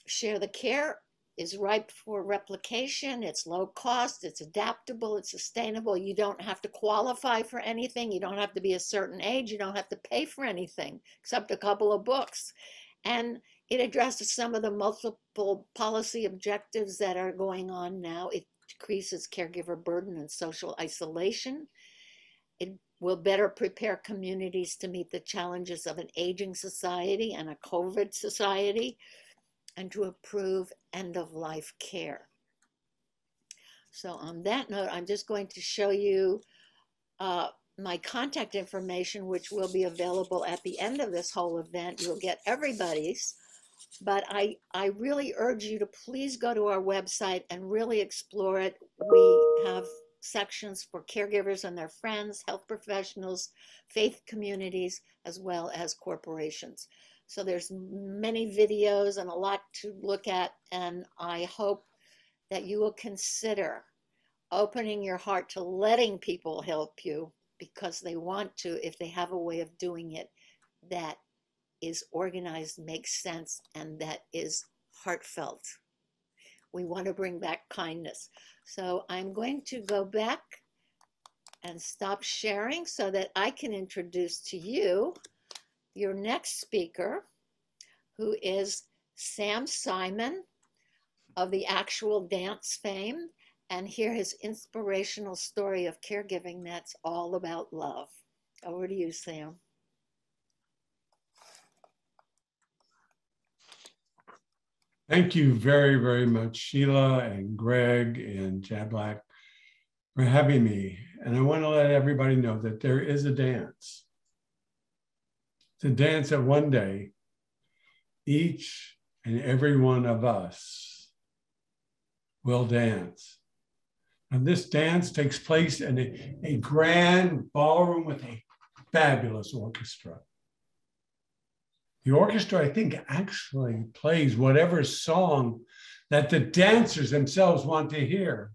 Share the Care is ripe for replication. It's low cost, it's adaptable, it's sustainable. You don't have to qualify for anything. You don't have to be a certain age. You don't have to pay for anything except a couple of books. And it addresses some of the multiple policy objectives that are going on now. It decreases caregiver burden and social isolation. It will better prepare communities to meet the challenges of an aging society and a COVID society, and to improve end-of-life care. So on that note, I'm just going to show you my contact information, which will be available at the end of this whole event. You'll get everybody's, but I really urge you to please go to our website and really explore it. We have sections for caregivers and their friends, health professionals, faith communities, as well as corporations. So there's many videos and a lot to look at, and I hope that you will consider opening your heart to letting people help you, because they want to, if they have a way of doing it that is organized, makes sense, and that is heartfelt. We want to bring back kindness. So I'm going to go back and stop sharing so that I can introduce to you your next speaker, who is Sam Simon of the Actual Dance fame, and hear his inspirational story of caregiving that's all about love. Over to you, Sam. Thank you very, very much, Sheila and Greg and Jalbca, for having me. And I want to let everybody know that there is a dance. to dance that one day, each and every one of us will dance. And this dance takes place in a grand ballroom with a fabulous orchestra. The orchestra, I think, actually plays whatever song that the dancers themselves want to hear.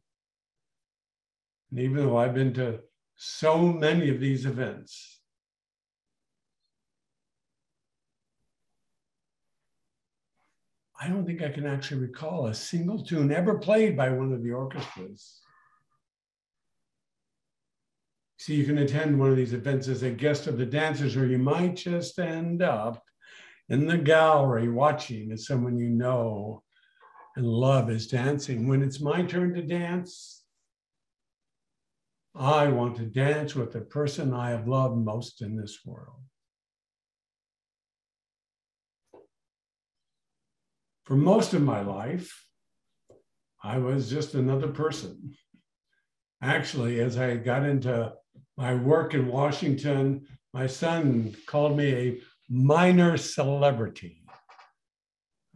And even though I've been to so many of these events, I don't think I can actually recall a single tune ever played by one of the orchestras. See, you can attend one of these events as a guest of the dancers, or you might just end up in the gallery watching as someone you know and love is dancing. When it's my turn to dance, I want to dance with the person I have loved most in this world. For most of my life, I was just another person. Actually, as I got into my work in Washington, my son called me a minor celebrity.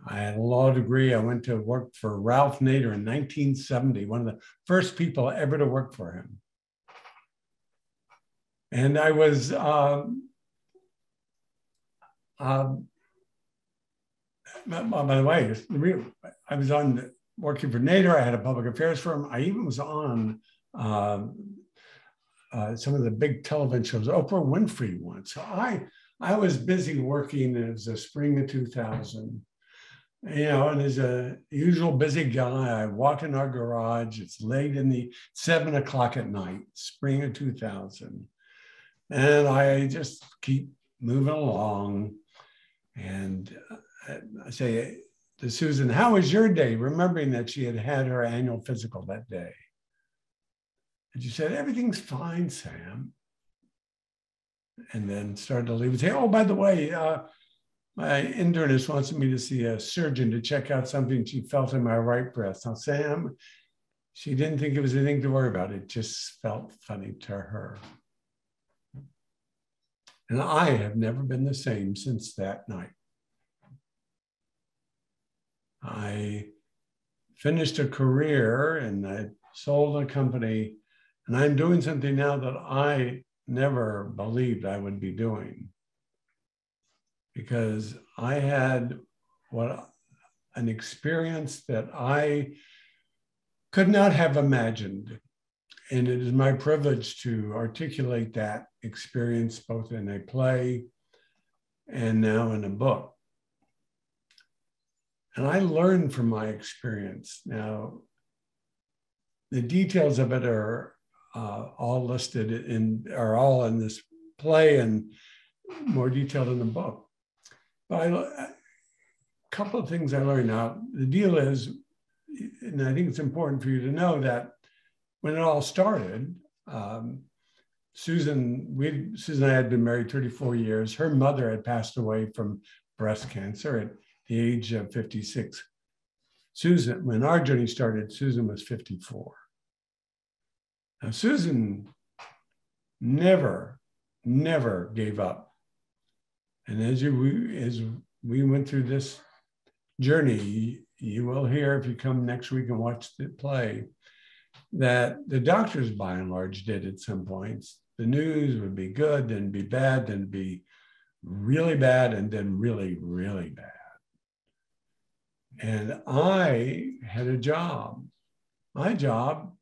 I had a law degree. I went to work for Ralph Nader in 1970, one of the first people ever to work for him. And I was, by the way, I was on working for Nader. I had a public affairs firm. I even was on some of the big television shows, Oprah Winfrey once. So I was busy working. It was the spring of 2000. You know, and as a usual busy guy, I walk in our garage. It's late in the 7 o'clock at night, spring of 2000. And I just keep moving along. And I say to Susan, how was your day? Remembering that she had had her annual physical that day. And she said, everything's fine, Sam. And then started to leave and say, oh, by the way, my internist wants me to see a surgeon to check out something she felt in my right breast. Now, Sam, she didn't think it was anything to worry about. It just felt funny to her. And I have never been the same since that night. I finished a career and I sold a company, and I'm doing something now that I never believed I would be doing, because I had an experience that I could not have imagined. And it is my privilege to articulate that experience both in a play and now in a book. And I learned from my experience. Now, the details of it are all listed are all in this play and more detailed in the book. But a couple of things I learned. Now, the deal is, and I think it's important for you to know that when it all started, Susan and I had been married 34 years. Her mother had passed away from breast cancer at the age of 56. Susan, when our journey started, Susan was 54. Now, Susan never gave up. And as we went through this journey, you will hear, if you come next week and watch the play, that the doctors by and large did at some points. The news would be good, then be bad, then be really bad, and then really, really bad. And I had a job. My job,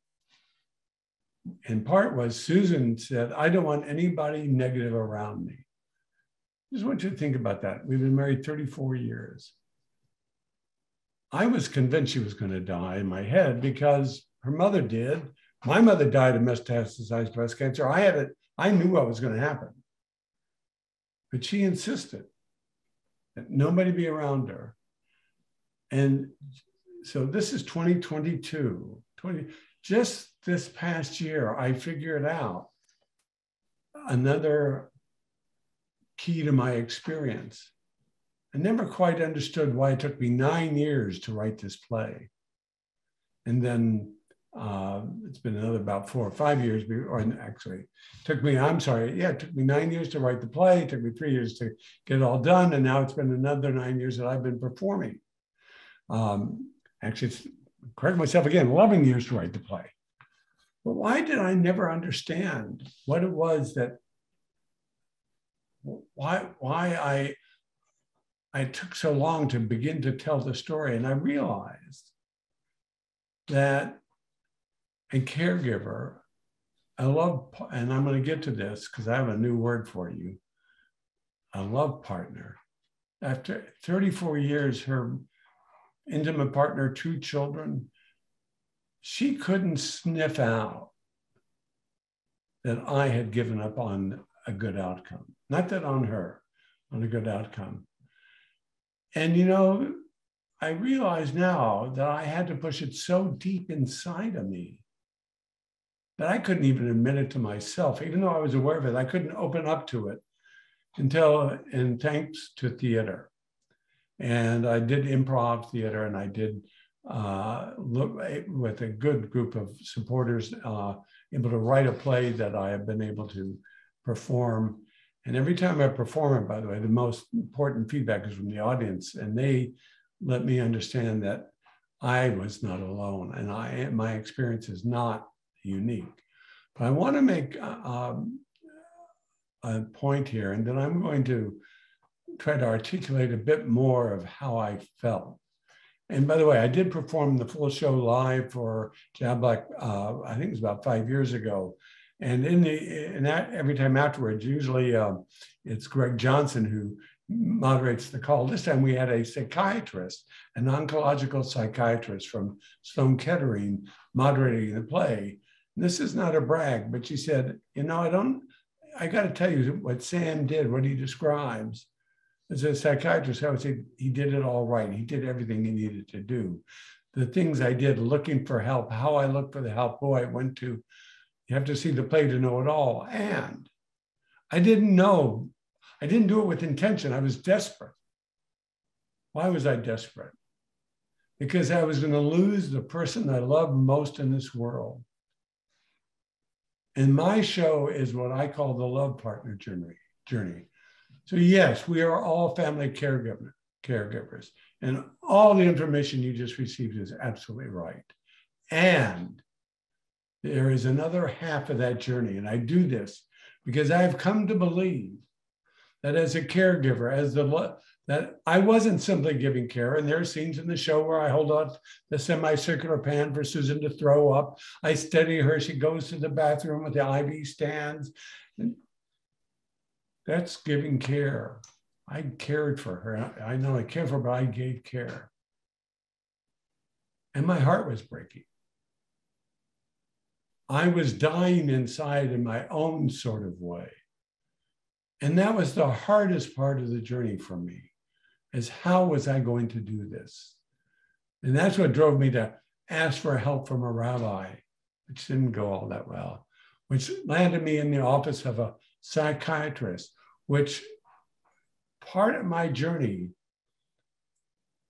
in part, was Susan said, I don't want anybody negative around me. I just want you to think about that. We've been married 34 years. I was convinced she was going to die in my head because her mother did. My mother died of metastasized breast cancer. I had it. I knew what was going to happen. But she insisted that nobody be around her. And so this is 2022. Just this past year, I figured out another key to my experience. I never quite understood why it took me 9 years to write this play. And then It's been another about 4 or 5 years, or actually, it took me 9 years to write the play. It took me 3 years to get it all done. And now it's been another 9 years that I've been performing. Actually, correct myself again, 11 years to write the play. But why did I never understand what it was that, why I took so long to begin to tell the story? And I realized that a caregiver, and I'm going to get to this because I have a new word for you, a love partner. After 34 years, her intimate partner, 2 children, she couldn't sniff out that I had given up on a good outcome. Not that on her, on a good outcome. And, you know, I realize now that I had to push it so deep inside of me that I couldn't even admit it to myself. Even though I was aware of it, I couldn't open up to it until, and thanks to theater. And I did improv theater, and I did look with a good group of supporters, able to write a play that I have been able to perform. And every time I perform it, by the way, the most important feedback is from the audience, and they let me understand that I was not alone, and my experience is not unique. But I want to make a point here, and then I'm going to try to articulate a bit more of how I felt. And by the way, I did perform the full show live for Jalbca, I think it was about 5 years ago. And every time afterwards, usually it's Greg Johnson who moderates the call. This time we had a psychiatrist, an oncological psychiatrist from Sloan Kettering moderating the play. And this is not a brag, but she said, you know, I got to tell you what Sam did, what he describes. As a psychiatrist, I would say he did it all right. He did everything he needed to do. The things I did, looking for help, how I looked for the help, who I went to, you have to see the play to know it all. And I didn't do it with intention. I was desperate. Why was I desperate? Because I was going to lose the person I love most in this world. And my show is what I call the love partner journey. So yes, we are all family caregivers. And all the information you just received is absolutely right. And there is another half of that journey. And I do this because I've come to believe that as a caregiver, that I wasn't simply giving care. And there are scenes in the show where I hold out the semicircular pan for Susan to throw up. I steady her. She goes to the bathroom with the IV stands. And that's giving care. I cared for her. I know I cared for her, but I gave care. And my heart was breaking. I was dying inside in my own sort of way. And that was the hardest part of the journey for me, is how was I going to do this? And that's what drove me to ask for help from a rabbi, which didn't go all that well, which landed me in the office of a psychiatrist, which part of my journey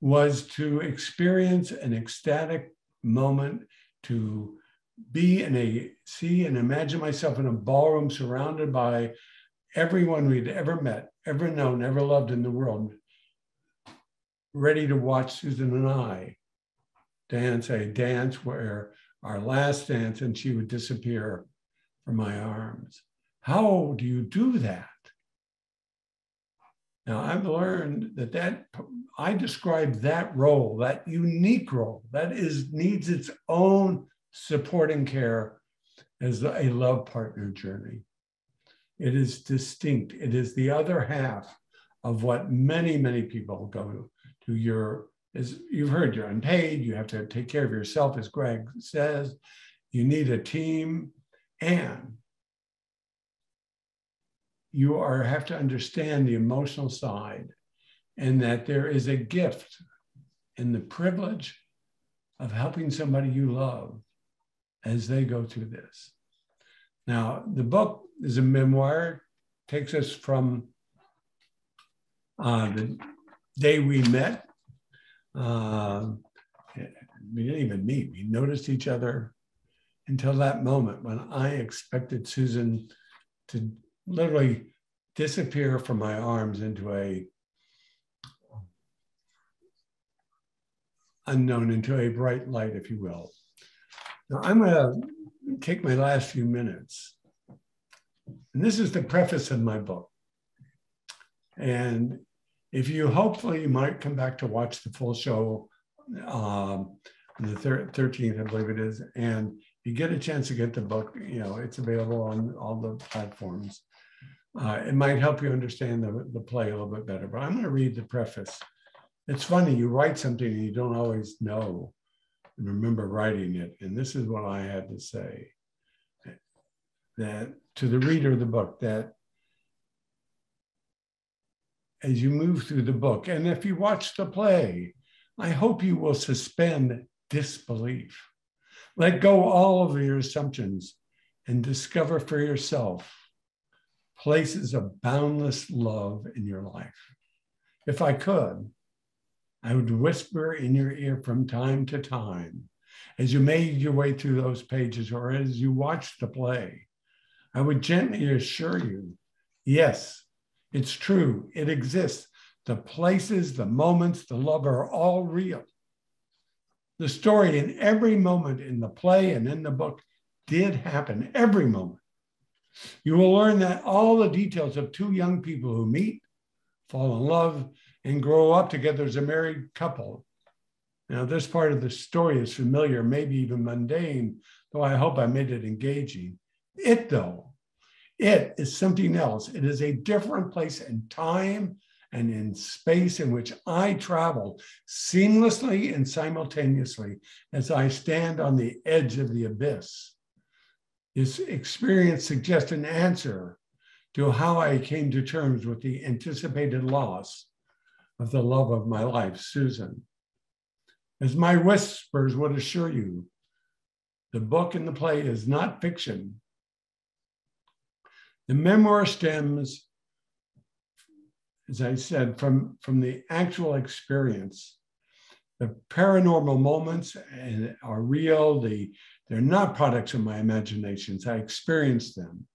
was to experience an ecstatic moment, to see and imagine myself in a ballroom surrounded by everyone we'd ever met, ever known, ever loved in the world, ready to watch Susan and I dance a dance where our last dance, and she would disappear from my arms. How do you do that? Now, I've learned that I describe that role, that unique role, that needs its own supporting care as a love partner journey. It is distinct. It is the other half of what many, many people go to. As you've heard, you're unpaid, you have to take care of yourself, as Greg says, you need a team, and you have to understand the emotional side, and that there is a gift in the privilege of helping somebody you love as they go through this. Now, the book is a memoir, takes us from the day we met. We didn't even meet. We noticed each other until that moment when I expected Susan to literally disappear from my arms into a unknown, into a bright light, if you will. Now I'm going to take my last few minutes. And this is the preface of my book. And if you hopefully might come back to watch the full show on the 13th, I believe it is, and you get a chance to get the book, you know, it's available on all the platforms. It might help you understand the play a little bit better, but I'm going to read the preface. It's funny, you write something and you don't always know and remember writing it. And this is what I had to say, that to the reader of the book, that as you move through the book, and if you watch the play, I hope you will suspend disbelief. Let go all of your assumptions and discover for yourself places of boundless love in your life. If I could, I would whisper in your ear from time to time as you made your way through those pages or as you watched the play. I would gently assure you, yes, it's true, it exists. The places, the moments, the love are all real. The story in every moment in the play and in the book did happen, every moment. You will learn that all the details of two young people who meet, fall in love, and grow up together as a married couple. Now, this part of the story is familiar, maybe even mundane, though I hope I made it engaging. It, though, it is something else. It is a different place in time and in space in which I travel seamlessly and simultaneously as I stand on the edge of the abyss. This experience suggests an answer to how I came to terms with the anticipated loss of the love of my life, Susan. As my whispers would assure you, the book and the play is not fiction. The memoir stems, as I said, from the actual experience. The paranormal moments are real. They're not products of my imaginations. I experienced them.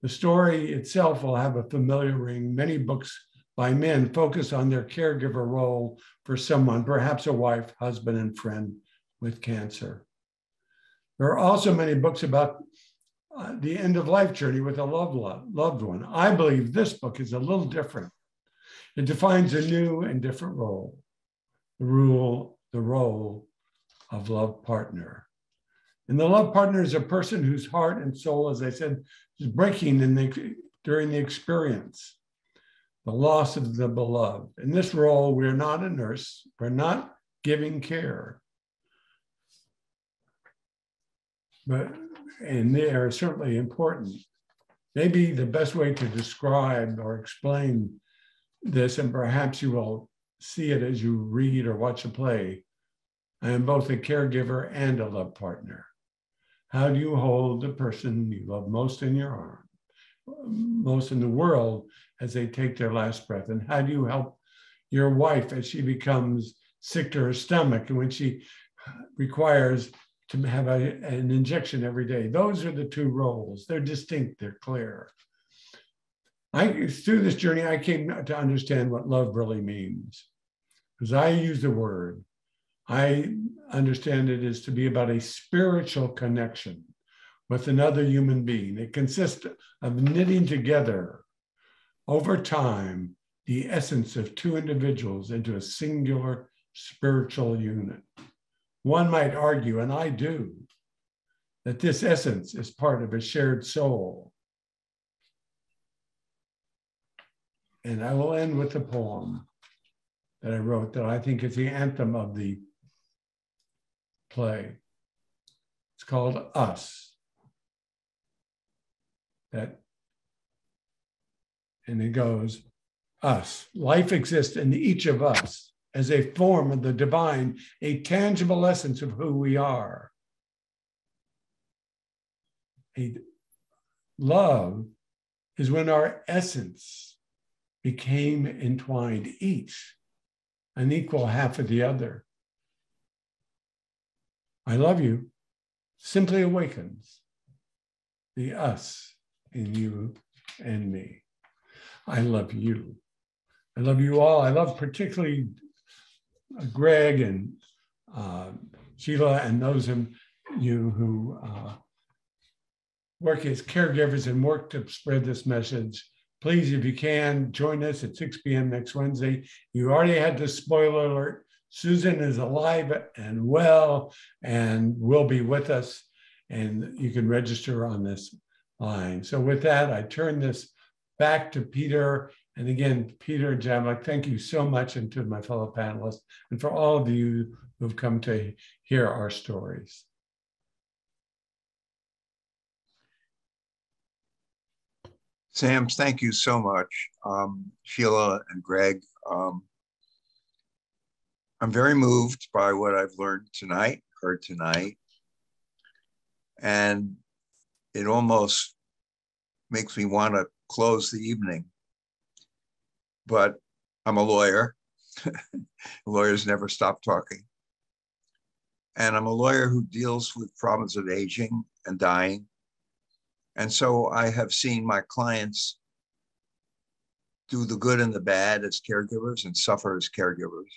The story itself will have a familiar ring. Many books by men focus on their caregiver role for someone, perhaps a wife, husband, and friend with cancer. There are also many books about the end of life journey with a loved one. I believe this book is a little different. It defines a new and different role, the role of love partner. And the love partner is a person whose heart and soul, as I said, is breaking during the experience, the loss of the beloved. In this role, we're not a nurse, we're not giving care. And they are certainly important. Maybe the best way to describe or explain this, and perhaps you will see it as you read or watch a play, I am both a caregiver and a love partner. How do you hold the person you love most in your arm, most in the world, as they take their last breath? And how do you help your wife as she becomes sick to her stomach and when she requires to have an injection every day? Those are the two roles. They're distinct, they're clear. Through this journey, I came to understand what love really means. As I use the word, I understand it is to be about a spiritual connection with another human being. It consists of knitting together over time the essence of two individuals into a singular spiritual unit. One might argue, and I do, that this essence is part of a shared soul. And I will end with a poem that I wrote that I think is the anthem of the play. It's called Us. And it goes, us. Life exists in each of us as a form of the divine, a tangible essence of who we are. Love is when our essence became entwined, each an equal half of the other. I love you. simply awakens the us in you and me. I love you. I love you all. I love particularly Greg and SHEILA and those of you who work as caregivers and work to spread this message. Please, if you can, join us at 6 p.m. next Wednesday. You already had the spoiler alert. Susan is alive and well and will be with us, and you can register on this line. So with that, I turn this back to Peter. And again, Peter and Jalbca, thank you so much, and to my fellow panelists, and for all of you who've come to hear our stories. Sam, thank you so much. SHEILA and Greg, I'm very moved by what I've learned tonight, heard tonight. And it almost makes me want to close the evening. But I'm a lawyer. Lawyers never stop talking. And I'm a lawyer who deals with problems of aging and dying. And so I have seen my clients do the good and the bad as caregivers and suffer as caregivers.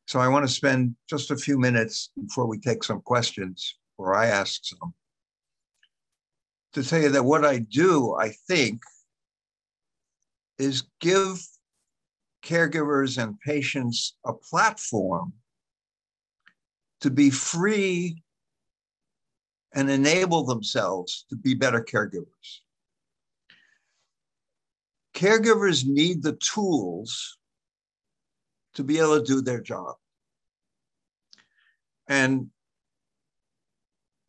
So I want to spend just a few minutes before we take some questions, or I ask some, to tell you that what I do, I think, is give caregivers and patients a platform to be free and enable themselves to be better caregivers. Caregivers need the tools to be able to do their job. And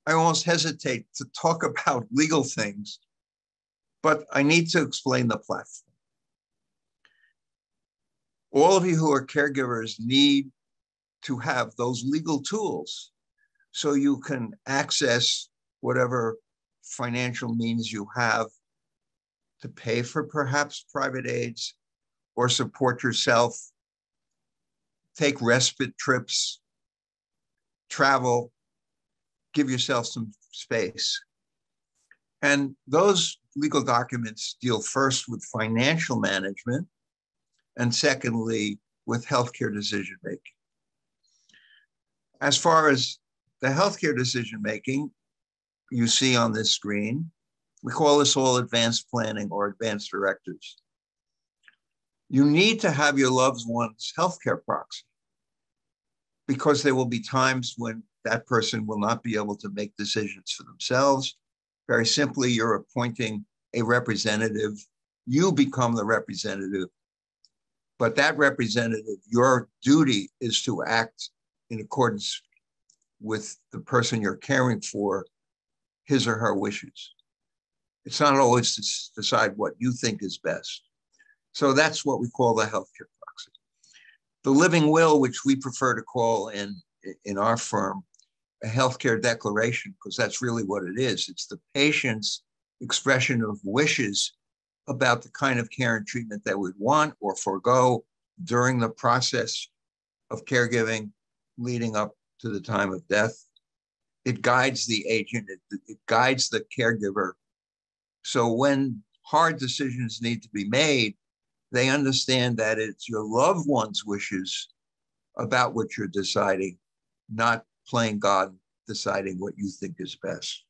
I almost hesitate to talk about legal things, but I need to explain the platform. All of you who are caregivers need to have those legal tools so you can access whatever financial means you have to pay for perhaps private aids or support yourself, take respite trips, travel, give yourself some space. And those legal documents deal first with financial management and secondly with healthcare decision-making. As far as the healthcare decision-making you see on this screen, we call this all advanced planning or advanced directives. You need to have your loved one's healthcare proxy because there will be times when that person will not be able to make decisions for themselves. Very simply, you're appointing a representative. You become the representative. But that representative, your duty is to act in accordance with the person you're caring for, his or her wishes. It's not always to decide what you think is best. So that's what we call the healthcare proxy. The living will, which we prefer to call in our firm a healthcare declaration, because that's really what it is. It's the patient's expression of wishes about the kind of care and treatment they would want or forego during the process of caregiving leading up to the time of death. It guides the agent, it guides the caregiver. So when hard decisions need to be made, they understand that it's your loved one's wishes about what you're deciding, not playing God, deciding what you think is best.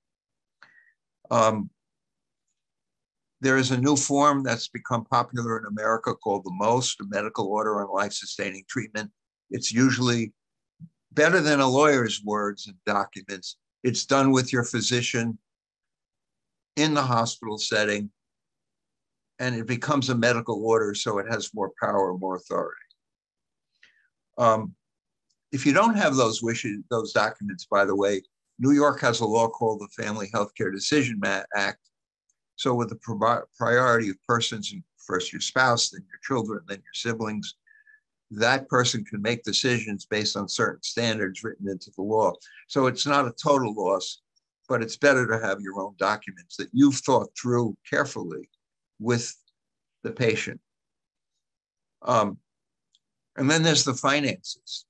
There is a new form that's become popular in America called the MOST, a medical order on life-sustaining treatment. It's usually better than a lawyer's words and documents. It's done with your physician in the hospital setting, and it becomes a medical order, so it has more power, more authority. If you don't have those wishes, those documents, by the way, New York has a law called the Family Healthcare Decision Act. So with the priority of persons, first your spouse, then your children, then your siblings, that person can make decisions based on certain standards written into the law. So it's not a total loss, but it's better to have your own documents that you've thought through carefully with the patient. And then there's the finances.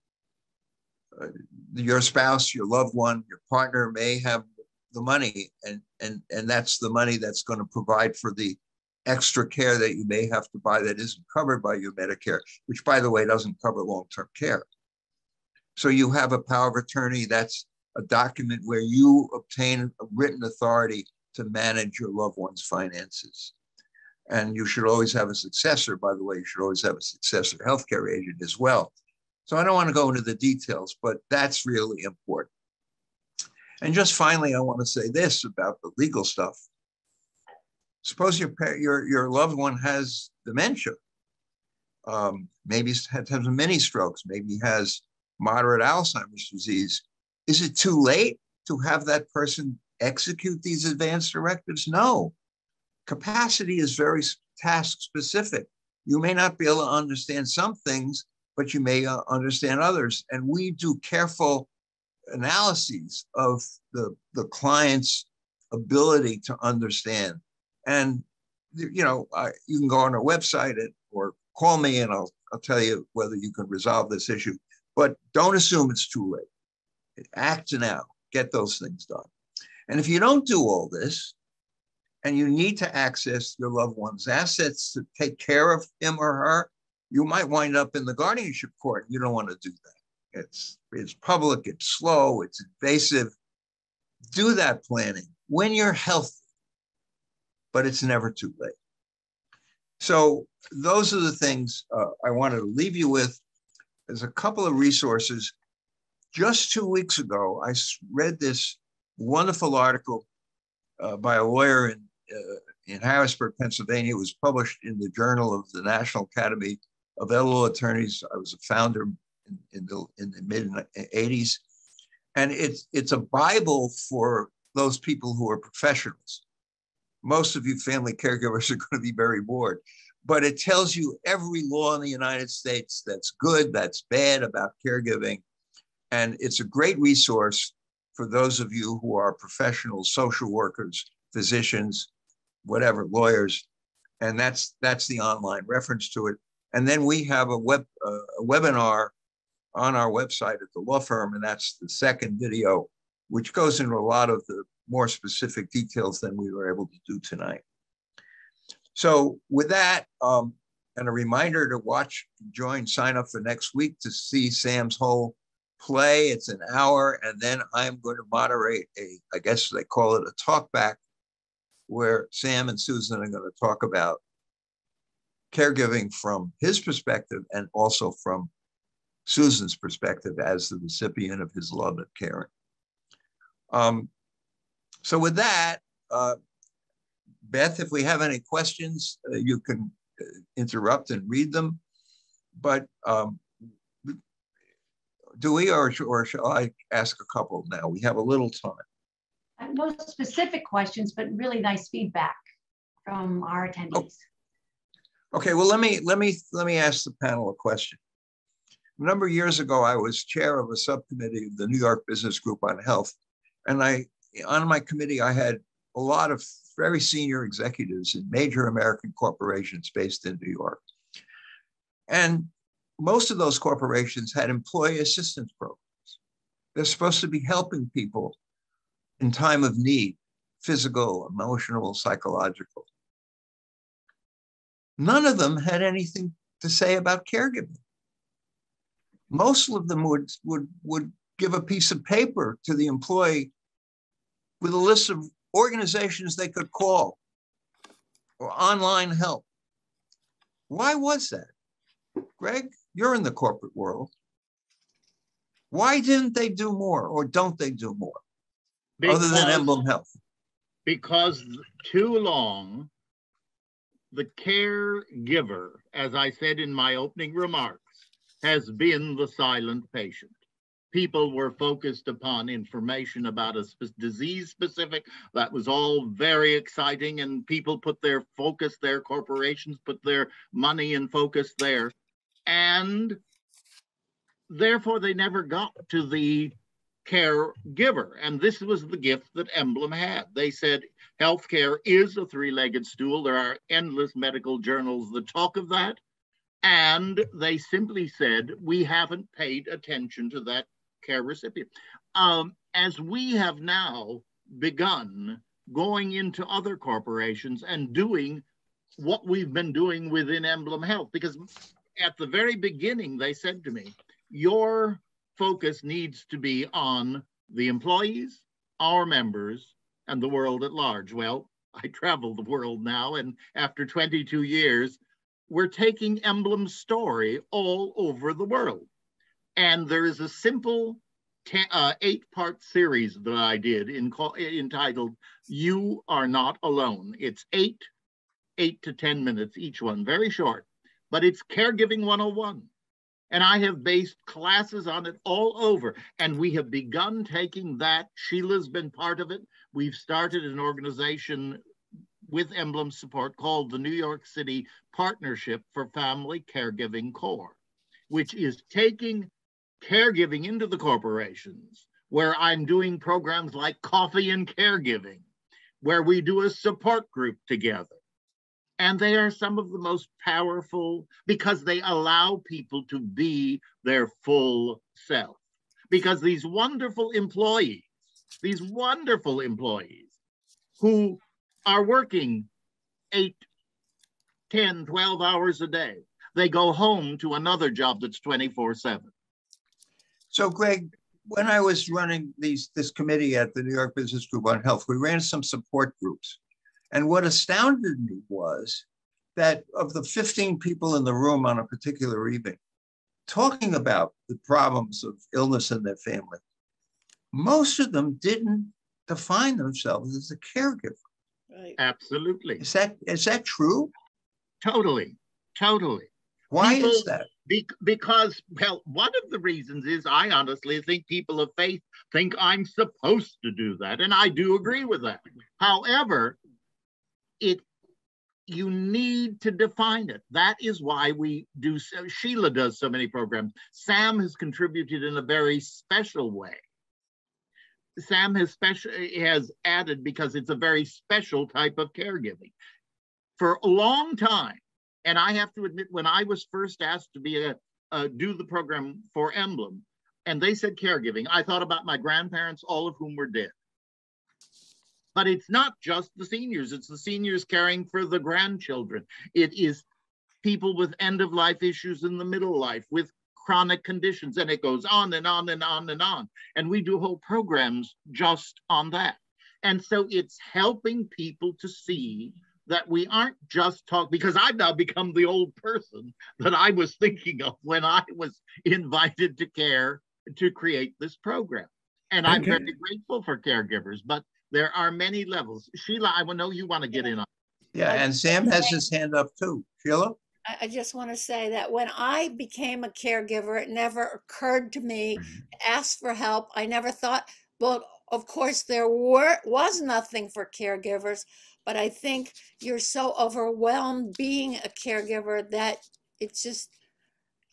your spouse, your loved one, your partner may have the money, and that's the money that's going to provide for the extra care that you may have to buy that isn't covered by your Medicare, which, by the way, doesn't cover long-term care. So you have a power of attorney. That's a document where you obtain a written authority to manage your loved one's finances. And you should always have a successor. By the way, you should always have a successor healthcare agent as well. So I don't want to go into the details, but that's really important. And just finally, I want to say this about the legal stuff. Suppose your loved one has dementia, maybe has many strokes, maybe has moderate Alzheimer's disease. Is it too late to have that person execute these advance directives? No. Capacity is very task specific. You may not be able to understand some things, but you may understand others. And we do careful analyses of the client's ability to understand. And, you know, you can go on our website or call me and I'll tell you whether you can resolve this issue. But don't assume it's too late. Act now. Get those things done. And if you don't do all this, and you need to access your loved one's assets to take care of him or her, you might wind up in the guardianship court. You don't want to do that. It's public, it's slow, it's invasive. Do that planning when you're healthy, but it's never too late. So those are the things I wanted to leave you with. There's a couple of resources. Just 2 weeks ago, I read this wonderful article by a lawyer in Harrisburg, Pennsylvania. It was published in the Journal of the National Academy of Elder Law Attorneys. I was a founder in the mid-'80s. And it's a Bible for those people who are professionals. Most of you family caregivers are going to be very bored, but it tells you every law in the United States that's good, that's bad about caregiving. And it's a great resource for those of you who are professionals, social workers, physicians, whatever, lawyers. And that's the online reference to it. And then we have a webinar on our website at the law firm, and that's the second video, which goes into a lot of the more specific details than we were able to do tonight. So with that, and a reminder to watch, join, sign up for next week to see Sam's whole play. It's an hour, and then I'm going to moderate I guess they call it a talk back, where Sam and Susan are going to talk about caregiving from his perspective and also from Susan's perspective as the recipient of his love and caring. So with that, Beth, if we have any questions, you can interrupt and read them. But do we, or shall I ask a couple now? We have a little time. No specific questions, but really nice feedback from our attendees. Oh. Okay, well, let me ask the panel a question. A number of years ago, I was chair of a subcommittee of the New York Business Group on Health. And on my committee, I had a lot of very senior executives in major American corporations based in New York. And most of those corporations had employee assistance programs. They're supposed to be helping people in time of need, physical, emotional, psychological. None of them had anything to say about caregiving. Most of them would give a piece of paper to the employee with a list of organizations they could call or online help. Why was that? Greg, you're in the corporate world. Why didn't they do more, or don't they do more, other than EMBLEMHEALTH? Because too long, the caregiver, as I said in my opening remarks, has been the silent patient. People were focused upon information about a disease specific. That was all very exciting, and people put their focus there, corporations put their money and focus there. And therefore, they never got to the caregiver. And this was the gift that Emblem had. They said, healthcare is a three-legged stool. There are endless medical journals that talk of that. And they simply said, we haven't paid attention to that care recipient. As we have now begun going into other corporations and doing what we've been doing within Emblem Health, because at the very beginning, they said to me, your focus needs to be on the employees, our members, and the world at large. Well, I travel the world now, and after 22 years, we're taking Emblem's story all over the world. And there is a simple 8-part series that I did entitled You Are Not Alone. It's 8 to 10 minutes each one, very short, but it's Caregiving 101. And I have based classes on it all over. And we have begun taking that. Sheila's been part of it. We've started an organization with Emblem support called the New York City Partnership for Family Caregiving Corps, which is taking caregiving into the corporations, where I'm doing programs like Coffee and Caregiving, where we do a support group together. And they are some of the most powerful because they allow people to be their full self. Because these wonderful employees who are working 8, 10, 12 hours a day, they go home to another job that's 24/7. So Greg, when I was running this committee at the New York Business Group on Health, we ran some support groups. And what astounded me was that of the 15 people in the room on a particular evening, talking about the problems of illness in their family, most of them didn't define themselves as a caregiver. Right. Absolutely. Is that true? Totally. Why is that? Because, well, one of the reasons is I honestly think people of faith think I'm supposed to do that. And I do agree with that. However, you need to define it. That is why we do, SHEILA does so many programs. Sam has contributed in a very special way. Sam has added because it's a very special type of caregiving. For a long time, and I have to admit, when I was first asked to be do the program for Emblem, and they said caregiving, I thought about my grandparents, all of whom were dead. But it's not just the seniors, it's the seniors caring for the grandchildren. It is people with end-of-life issues in the middle life, with chronic conditions, and it goes on and on and on and on. And we do whole programs just on that. And so it's helping people to see that we aren't just talking, because I've now become the old person that I was thinking of when I was invited to care to create this program. And I'm very grateful for caregivers, but there are many levels. SHEILA, I know you want to get in on. Yeah, and Sam has his hand up too. SHEILA? I just want to say that when I became a caregiver, it never occurred to me to ask for help. I never thought, well, of course, there was nothing for caregivers, but I think you're so overwhelmed being a caregiver that it's just,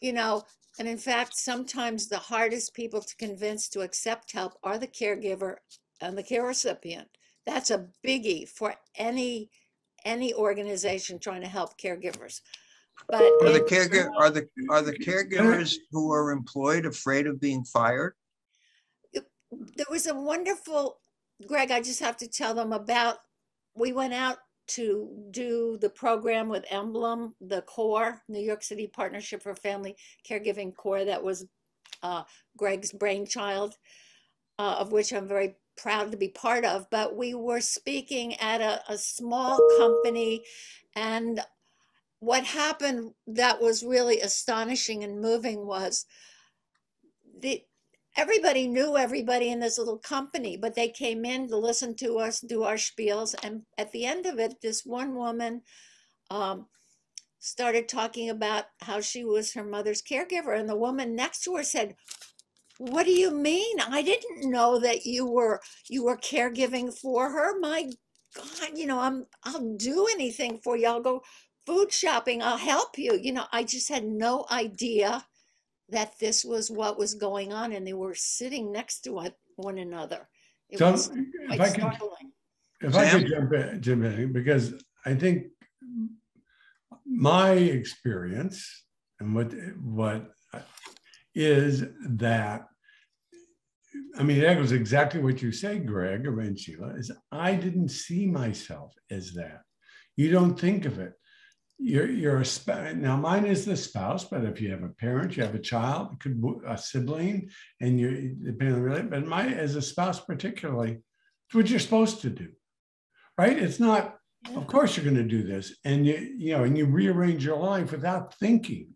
and in fact, sometimes the hardest people to convince to accept help are the caregiver and the care recipient. That's a biggie for any organization trying to help caregivers. But are the caregivers who are employed afraid of being fired? There was a wonderful, Greg, I just have to tell them about, we went out to do the program with Emblem, the Corps, New York City Partnership for Family Caregiving Corps, that was Greg's brainchild, of which I'm very proud to be part of. But we were speaking at a small company, and what happened that was really astonishing and moving was everybody knew everybody in this little company, but they came in to listen to us do our spiels. And at the end of it, this one woman started talking about how she was her mother's caregiver. And the woman next to her said, "What do you mean? I didn't know that you were caregiving for her. My God, I'll do anything for you. I'll go food shopping. I'll help you." I just had no idea that this was what was going on, and they were sitting next to one another. It was quite startling. If I could jump in, because I think my experience and what is that I mean, that was exactly what you say, Greg, and Sheila, is I didn't see myself as that. You don't think of it. You're a spouse. Now, mine is the spouse, but if you have a parent, you have a child, it could be a sibling, and you're depending on the relationship. But mine, as a spouse particularly, it's what you're supposed to do, right? It's not, of course you're going to do this. And you rearrange your life without thinking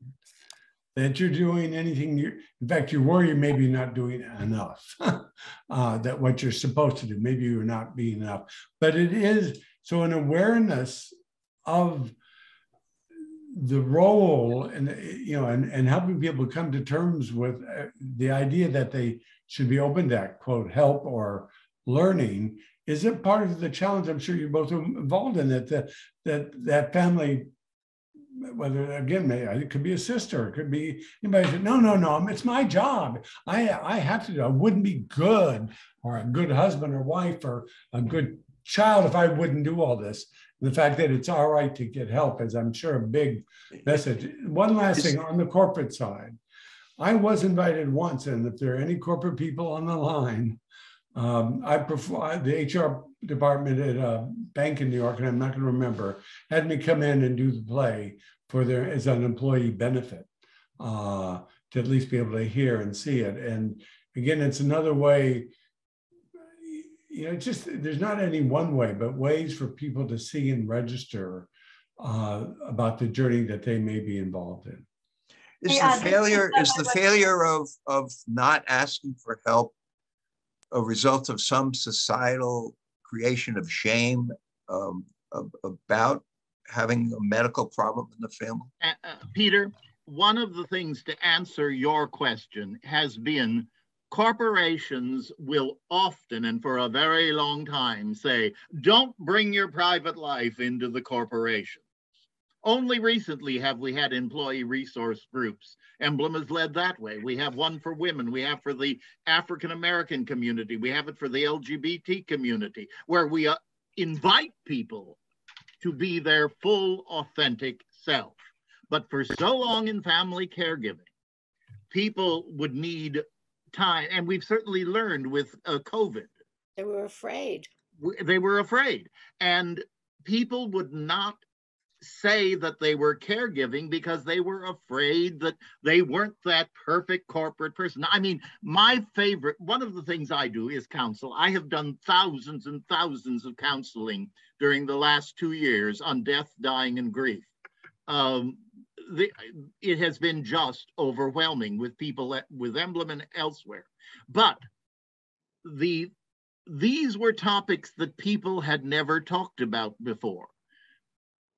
that you're doing anything. In fact, you worry you maybe not doing enough, that what you're supposed to do, maybe you're not being enough. But it is, so an awareness of the role and helping people come to terms with the idea that they should be open to that, quote, help or learning is a part of the challenge. I'm sure you're both involved in it, that family, whether, again, it could be a sister, it could be anybody said, no, it's my job. I have to do it. I wouldn't be good or a good husband or wife or a good child if I wouldn't do all this. The fact that it's all right to get help is, I'm sure, a big message. One last thing on the corporate side. I was invited once, and if there are any corporate people on the line, I prefer the HR department at a bank in New York, and I'm not going to remember, had me come in and do the play as an employee benefit to at least be able to hear and see it. And again, it's another way. There's not any one way, but ways for people to see and register about the journey that they may be involved in. Is the failure of not asking for help a result of some societal creation of shame about having a medical problem in the family? Peter, one of the things to answer your question has been corporations will often and for a very long time say, don't bring your private life into the corporation. Only recently have we had employee resource groups. Emblem is led that way. We have one for women. We have for the African-American community. We have it for the LGBT community, where we invite people to be their full, authentic self. But for so long in family caregiving, people would need time, and we've certainly learned with COVID. They were afraid. They were afraid. And people would not say that they were caregiving because they were afraid that they weren't that perfect corporate person. I mean, my favorite, one of the things I do is counsel. I have done thousands and thousands of counseling during the last 2 years on death, dying, and grief. It has been just overwhelming with people with Emblem and elsewhere. But these were topics that people had never talked about before.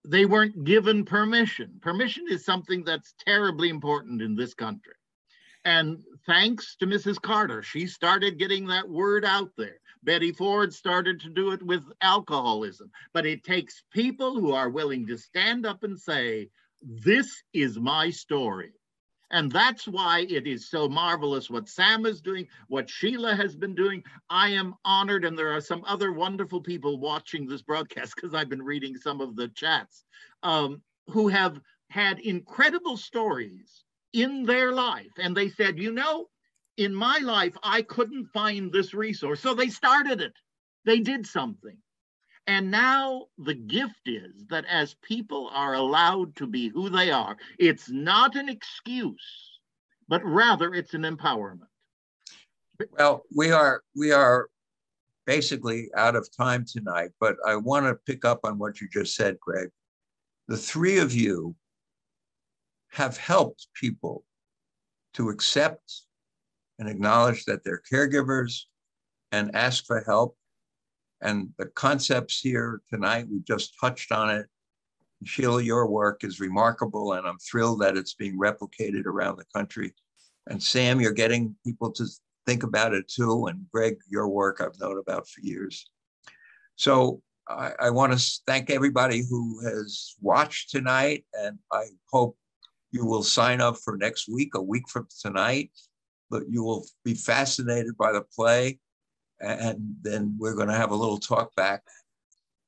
They weren't given permission. Permission is something that's terribly important in this country. And thanks to Mrs. Carter, she started getting that word out there. Betty Ford started to do it with alcoholism. But it takes people who are willing to stand up and say, this is my story. And that's why it is so marvelous what Sam is doing, what Sheila has been doing. I am honored, and there are some other wonderful people watching this broadcast, because I've been reading some of the chats, who have had incredible stories in their life. And they said, in my life, I couldn't find this resource. So they started it. They did something. And now the gift is that as people are allowed to be who they are, it's not an excuse, but rather it's an empowerment. Well, we are basically out of time tonight, but I want to pick up on what you just said, Greg. The three of you have helped people to accept and acknowledge that they're caregivers and ask for help. And the concepts here tonight, we just touched on it. Sheila, your work is remarkable, and I'm thrilled that it's being replicated around the country. And Sam, you're getting people to think about it too. And Greg, your work I've known about for years. So I want to thank everybody who has watched tonight, and I hope you will sign up for next week, a week from tonight, but you will be fascinated by the play. And then we're going to have a little talk back,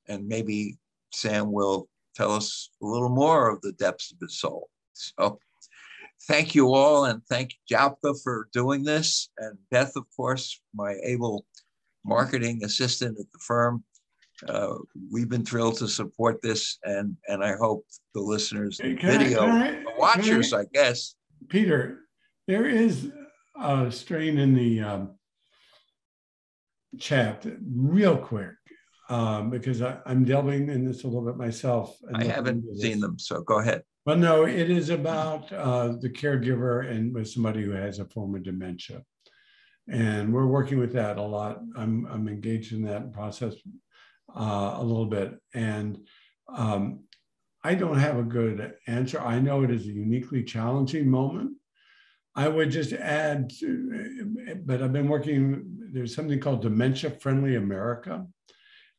and maybe Sam will tell us a little more of the depths of his soul. So thank you all, and thank Jalbca for doing this, and Beth, of course, my able marketing assistant at the firm. We've been thrilled to support this, and I hope the listeners, the watchers, I guess. Peter, there is a strain in the chat, real quick, because I'm delving in this a little bit myself. I haven't seen them, so go ahead. Well, no, it is about the caregiver and with somebody who has a form of dementia. And we're working with that a lot. I'm engaged in that process a little bit. And I don't have a good answer. I know it is a uniquely challenging moment. I would just add, but I've been working, there's something called Dementia Friendly America.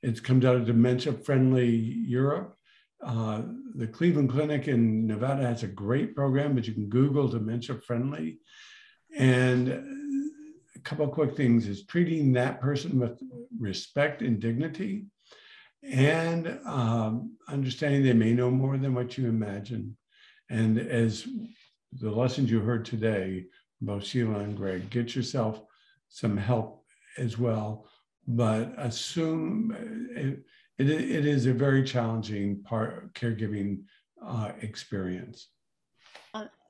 It comes out of Dementia Friendly Europe. The Cleveland Clinic in Nevada has a great program, but you can Google Dementia Friendly. And a couple of quick things is treating that person with respect and dignity, and understanding they may know more than what you imagine. And as the lessons you heard today, both SHEILA and Greg, get yourself some help as well, but assume it is a very challenging caregiving experience.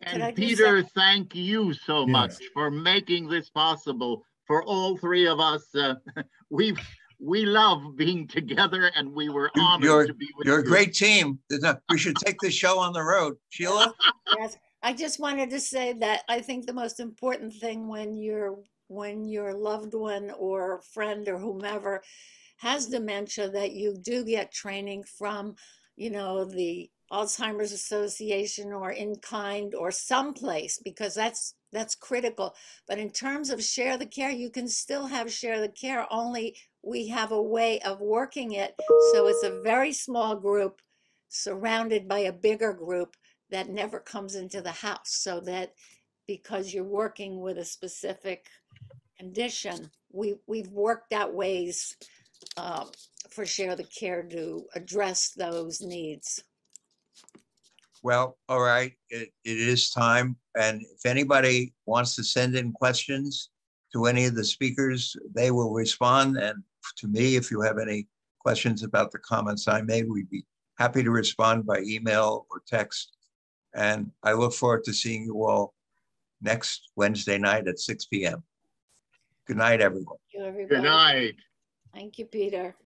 And Peter, thank you so much for making this possible for all three of us. We love being together, and we were honored to be with you. You're a great team. We should take this show on the road. SHEILA? Yes, I just wanted to say that I think the most important thing when your loved one or friend or whomever has dementia, that you do get training from, the Alzheimer's Association or in kind or someplace, because that's critical. But in terms of share the care, you can still have share the care, only we have a way of working it so it's a very small group surrounded by a bigger group that never comes into the house, so that because you're working with a specific condition, we've worked out ways for share the care to address those needs. Well, all right, it is time. And if anybody wants to send in questions to any of the speakers, they will respond. And to me, if you have any questions about the comments I made, we'd be happy to respond by email or text. And I look forward to seeing you all next Wednesday night at 6 p.m. Good night, everyone. Thank you, everybody. Good night. Thank you, Peter.